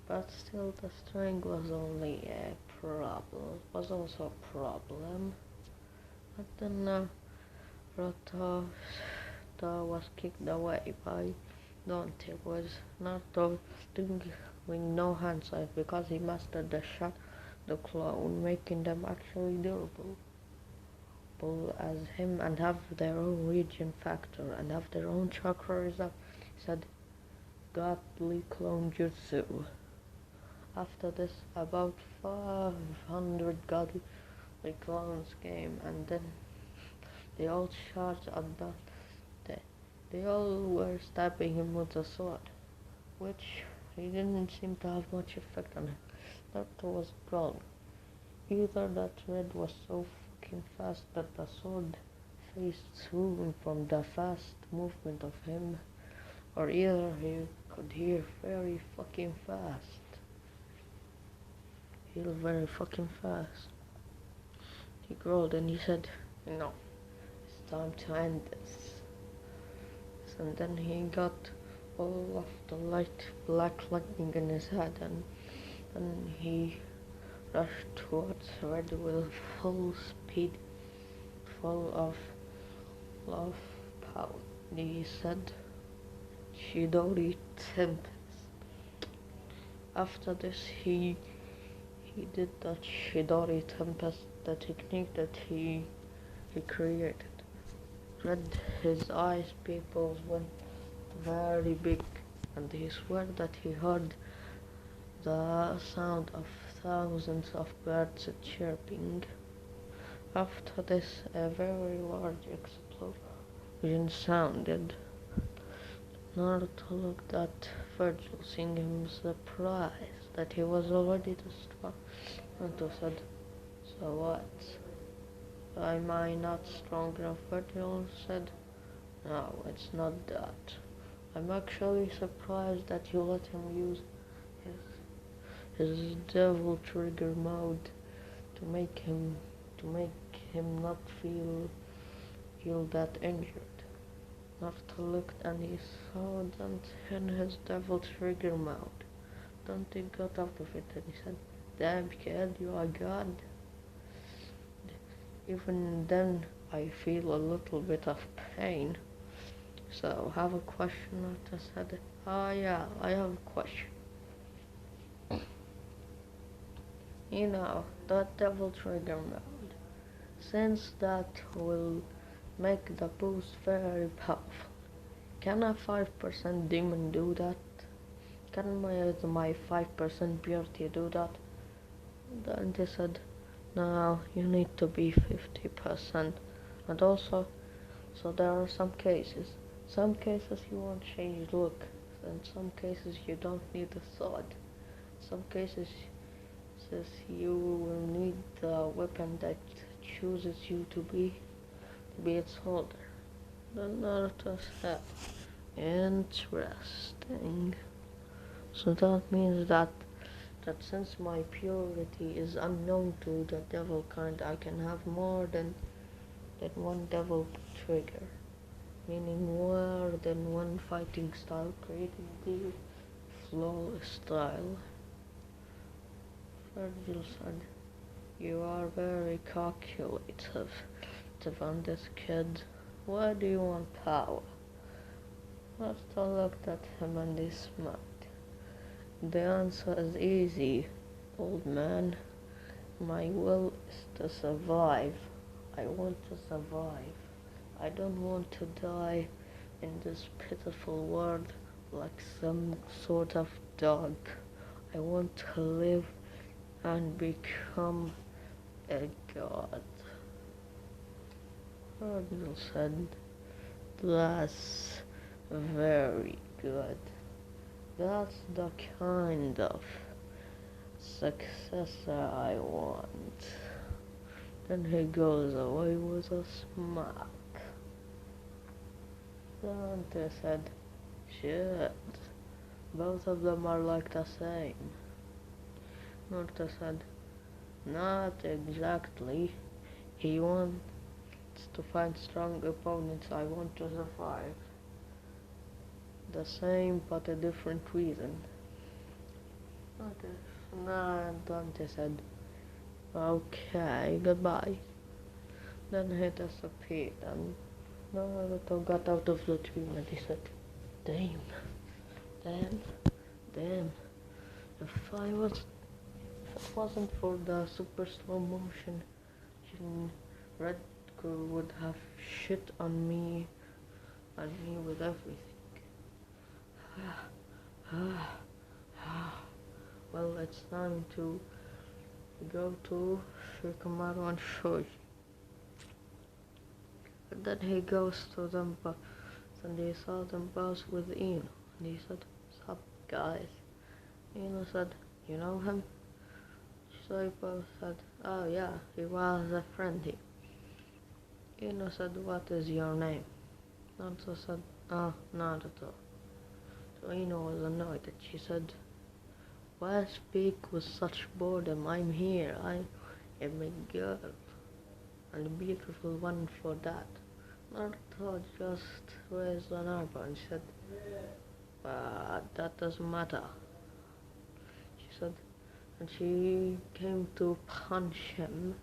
But still, the strength was only a problem. It was also a problem. But then Naruto was kicked away by Dante. Was Naruto doing no hand size because he mastered the shot, the clone, making them actually durable as him and have their own regen factor and have their own chakra result. He said, godly clone jutsu. After this, about 500 godly clones came, and then they all charged at Dante. They all were stabbing him with a sword, which he didn't seem to have much effect on him. Naruto was a problem. Either that Red was so fucking fast that the sword faced through him from the fast movement of him, or either he could hear very fucking fast. Heal very fucking fast. He growled and he said, "No, it's time to end this." And then he got all of the light black lightning in his head, and then he rushed towards Red with full speed, full of love power. He said, "Chidori Tempest." After this, he did the Chidori Tempest, the technique that he created. Red, his eyes pupils went very big, and he swore that he heard the sound of thousands of birds chirping. After this, a very large explosion sounded. Naruto looked at Virgil, seeing him surprised that he was already destroyed. Naruto said, "So what? Am I not strong enough?" Virgil said, "No, it's not that. I'm actually surprised that you let him use his devil trigger mode to make him not feel that injured." Naruto looked and he saw Dante in his devil trigger mode. Dante got out of it and he said, "Damn kid, you are God." Even then, I feel a little bit of pain. So, have a question? Naruto said, "Oh yeah, I have a question. You know, that devil trigger mode, since that will make the boost very powerful, can a 5% demon do that? Can my 5% purity do that?" Then they said, "No, you need to be 50%. And also, so there are some cases you won't change look. In some cases you don't need a sword. Some cases you will need the weapon that chooses you to be its holder." Then Naruto said, "Interesting. So that means that since my purity is unknown to the devil kind, I can have more than one devil trigger, meaning more than one fighting style, creating the flawless style." Virgil said, "You are very calculative on this kid. Why do you want power?" Naruto looked at him and he smiled. "The answer is easy, old man. My will is to survive. I want to survive. I don't want to die in this pitiful world like some sort of dog. I want to live and become a god." Virgil said, "That's very good. That's the kind of successor I want." Then he goes away with a smirk. Dante said, "Shit, both of them are like the same." Naruto said, "Not exactly. He wants to find strong opponents. I want to survive. The same but a different reason." Dante said, "Okay, goodbye." Then he disappeared and Naruto got out of the tree and he said, damn, damn, if it wasn't for the super slow motion, Red Crew would have shit on me with everything." Well, it's time to go to Shikamaru and Shoji. And then he goes to them, but and he saw them both with Ino, and he said, "Sup, guys?" Ino said, "You know him?" So they both said, "Oh yeah, he was a friend here." Ino said, "What is your name?" Naruto said, "Oh, Naruto." So Ino was annoyed that she said, "Why speak with such boredom? I'm here. I am a girl, and a beautiful one for that." Naruto just raised an eyebrow and said, "But that doesn't matter," she said, and she came to punch him,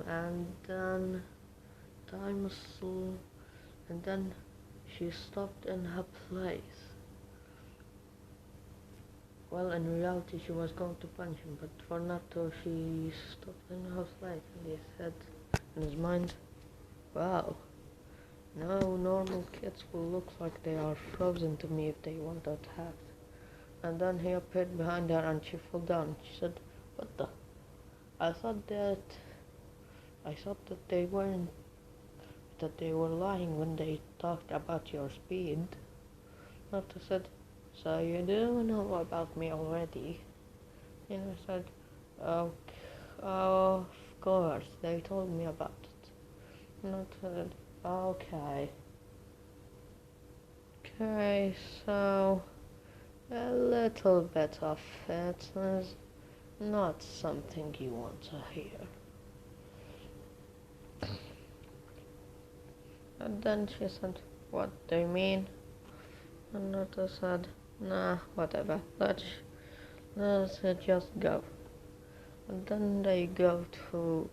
and then time and then she stopped in her place. Well, in reality, she was going to punch him, but for Naruto, she stopped in her place, and he said in his mind, "Wow, now normal kids will look like they are frozen to me if they want attacked." And then he appeared behind her, and she fell down. She said, "What the? I thought that they weren't, that they were lying when they talked about your speed." Naruto said, "So you do know about me already?" And I said, "Oh, of course, they told me about it." And I said, "Okay. Okay, so a little bit of it is not something you want to hear." And then she said, "What do you mean?" And Naruto said, "Nah, whatever. Let's just go." And then they go to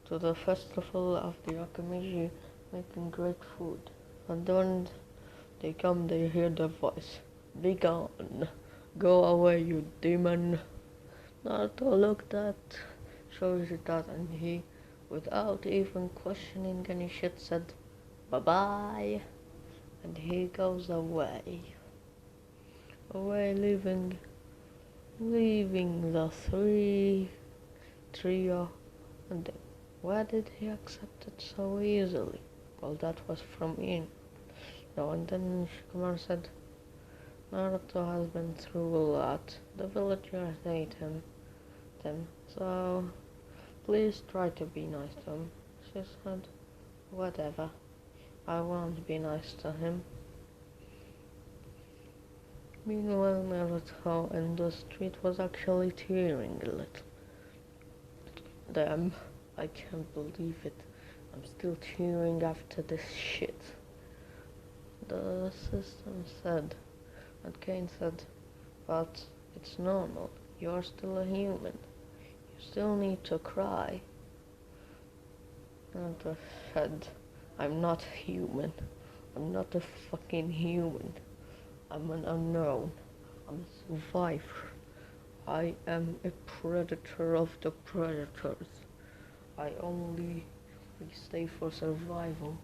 the festival of the Yakumichi, making great food. And when they come, they hear the voice, "Be gone! Go away, you demon!" Naruto looked at Shoujuta, and he, without even questioning any shit, said, "Bye-bye." And he goes away, leaving the trio. And why did he accept it so easily? Well, that was from Ian. No, and then Shikamaru said, "Naruto has been through a lot. The villagers hate him, so please try to be nice to him." She said, "Whatever. I won't be nice to him." Meanwhile, Naruto in the street was actually tearing a little. Damn, I can't believe it. I'm still tearing after this shit. The system said, and Kane said, "But it's normal. You're still a human. You still need to cry." Naruto said, "I'm not human. I'm not a fucking human. I'm an unknown. I'm a survivor. I am a predator of the predators. I only stay for survival,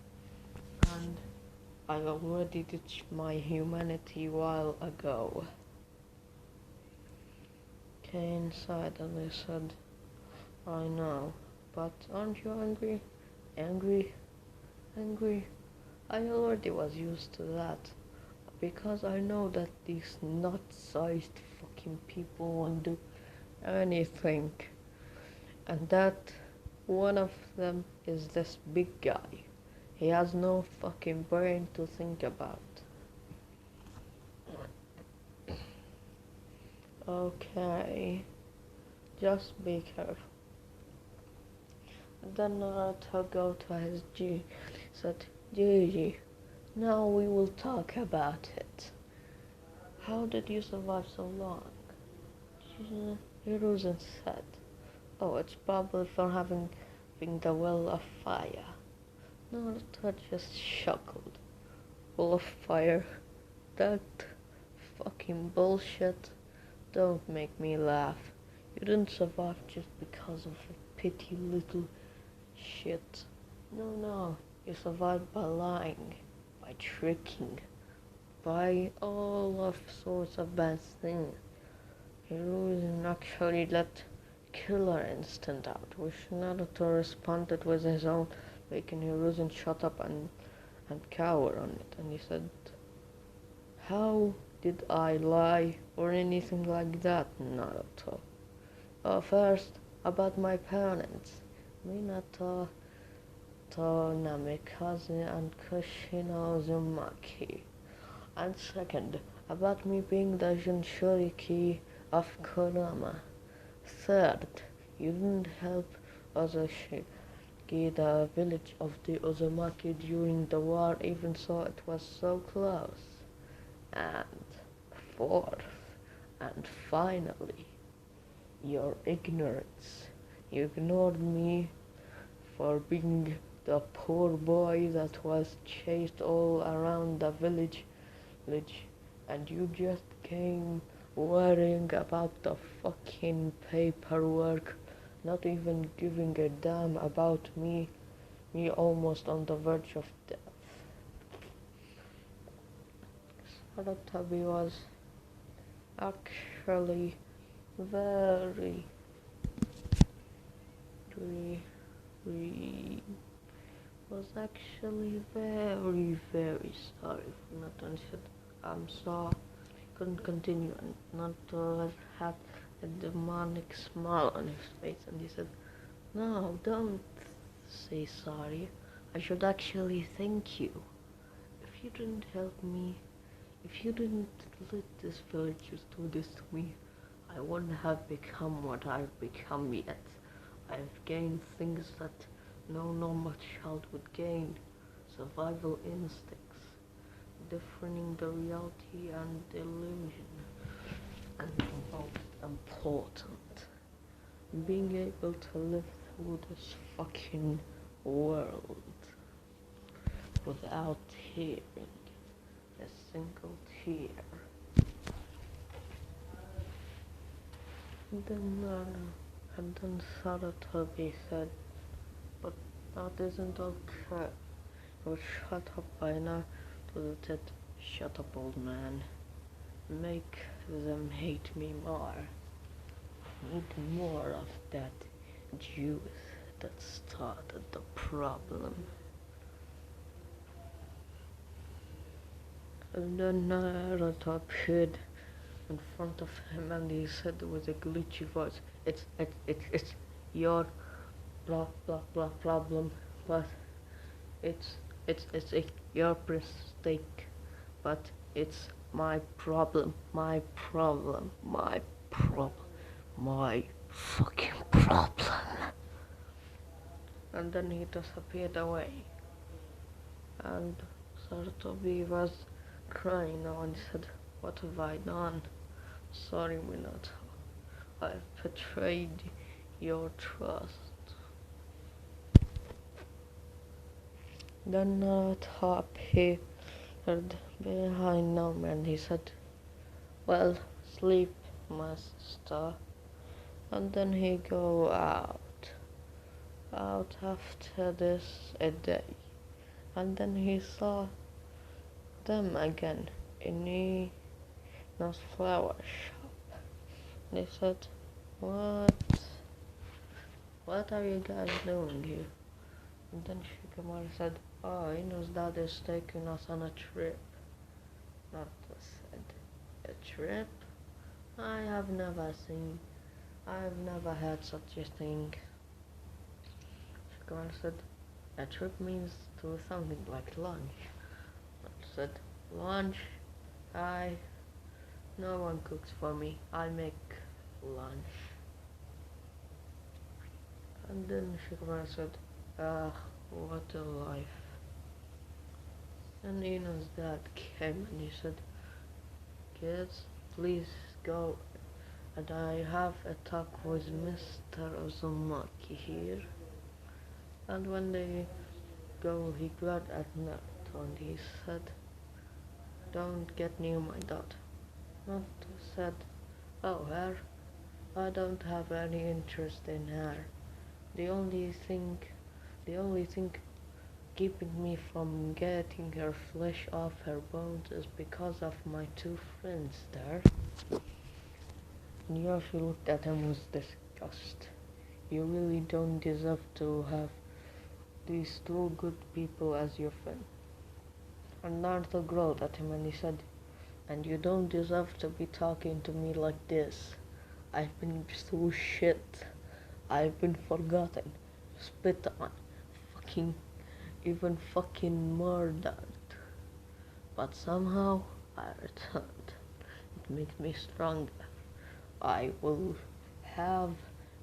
and I already ditched my humanity a while ago." Kane sighed and he said, "I know, but aren't you angry? Angry? Angry? I already was used to that. Because I know that these nut-sized fucking people won't do anything. And that one of them is this big guy. He has no fucking brain to think about." "Okay, just be careful." And then Naruto go to his G, said, "Gigi, now we will talk about it. How did you survive so long?" Hiruzen said, "Oh, it's probably for having the well of fire." Naruto just chuckled. "Well of fire? That fucking bullshit. Don't make me laugh. You didn't survive just because of a petty little shit. No, you survived by lying, by tricking, by all of sorts of bad things." Hiruzen actually let killer instinct out, which Naruto responded with his own, making Hiruzen shut up and and cower on it, and he said, "How did I lie or anything like that, Naruto?" First, about my parents, Minato, Namikaze, and Kushina Uzumaki. And second, about me being the Jinchuriki of Kurama. Third, you didn't help Ozoshiki, the village of the Uzumaki during the war, even though it was so close. And fourth, and finally, your ignorance. You ignored me for being the poor boy that was chased all around the village, and you just came worrying about the fucking paperwork, not even giving a damn about me almost on the verge of death. Saratabi was actually very, very, was actually very, very sorry for Nathan. Said, "I'm sorry." Couldn't continue, and Nathan had a demonic smile on his face, and he said, "No, don't say sorry. I should actually thank you. If you didn't help me, if you didn't let this village do this to me, I wouldn't have become what I've become yet. I've gained things that no normal child would gain. Survival instincts, differing the reality and illusion. And most important, being able to live through this fucking world without hearing a single tear." And then Saratobi said, "But that isn't okay. Oh, shut up by now." To the "Shut up, old man. Make them hate me more. Need more of that juice that started the problem." And then Naruto appeared in front of him, and he said with a glitchy voice, It's your blah blah blah problem, but it's your mistake, but it's my problem, my fucking problem." And then he disappeared away, and Saratobi was crying now and said, "What have I done? Sorry, Minato. I've betrayed your trust." Then Naruto appeared behind him and he said, "Well, sleep, master." And then he go out after this a day. And then he saw them again in Nina's flower shop. They said, What are you guys doing here?" And then Shikamaru said, "Oh, Ino's dad is taking us on a trip." Naruto said, "A trip? I've never had such a thing." Shikamaru said, "A trip means to something like lunch." Naruto said, "Lunch? No one cooks for me. I make lunch." And then Shikamaru said, what a life." And Ino's dad came and he said, "Kids, please go. And I have a talk with Mr. Uzumaki here." And when they go, he glared at Naruto and he said, "Don't get near my daughter." Naruto said, "Oh, her? I don't have any interest in her. The only thing keeping me from getting her flesh off her bones is because of my two friends there." And Yoshi looked at him with disgust. "You really don't deserve to have these two good people as your friend." And Naruto growled at him and he said, "And you don't deserve to be talking to me like this. I've been through shit. I've been forgotten, spit on, fucking, even fucking murdered. But somehow I returned. It makes me stronger. I will have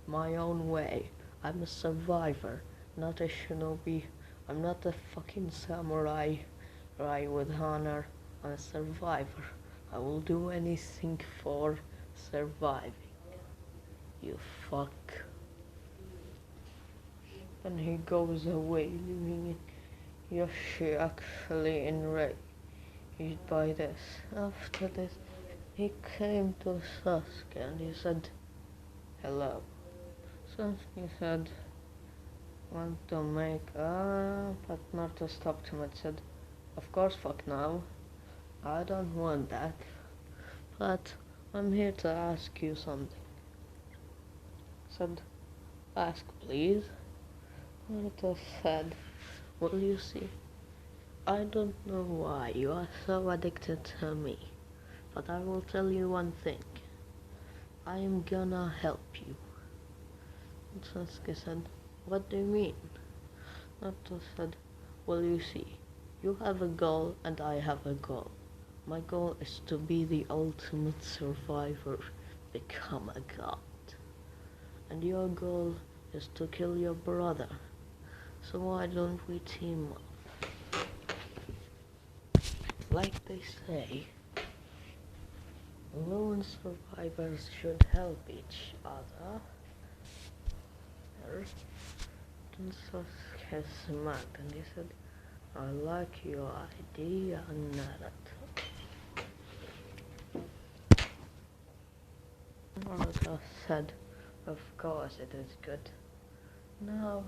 my own way. I'm a survivor, not a shinobi. I'm not a fucking samurai with honor. I'm a survivor. I will do anything for surviving. You fuck." And he goes away, leaving Yoshi actually enraged by this. After this, he came to Sasuke and he said, "Hello." Sasuke said, "Want to make but Naruto stopped him and said, "Of course, fuck now. I don't want that. But I'm here to ask you something." Said, "Ask, please." Naruto said, "Well, you see, I don't know why you are so addicted to me, but I will tell you one thing. I am gonna help you." And Sasuke said, "What do you mean?" Naruto said, "Well, you see, you have a goal and I have a goal. My goal is to be the ultimate survivor, become a god. And your goal is to kill your brother. So why don't we team up? Like they say, lone survivors should help each other." And Sasuke smiled and he said, "I like your idea, Naruto." Naruto said, "Of course it is good. Now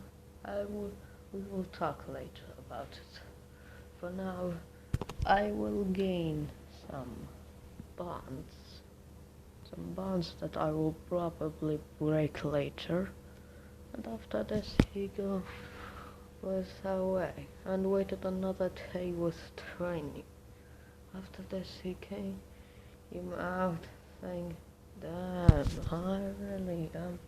we will talk later about it. For now, I will gain some bonds that I will probably break later." And after this, he was away and waited another day with training. After this, he came out saying, "Damn, I really am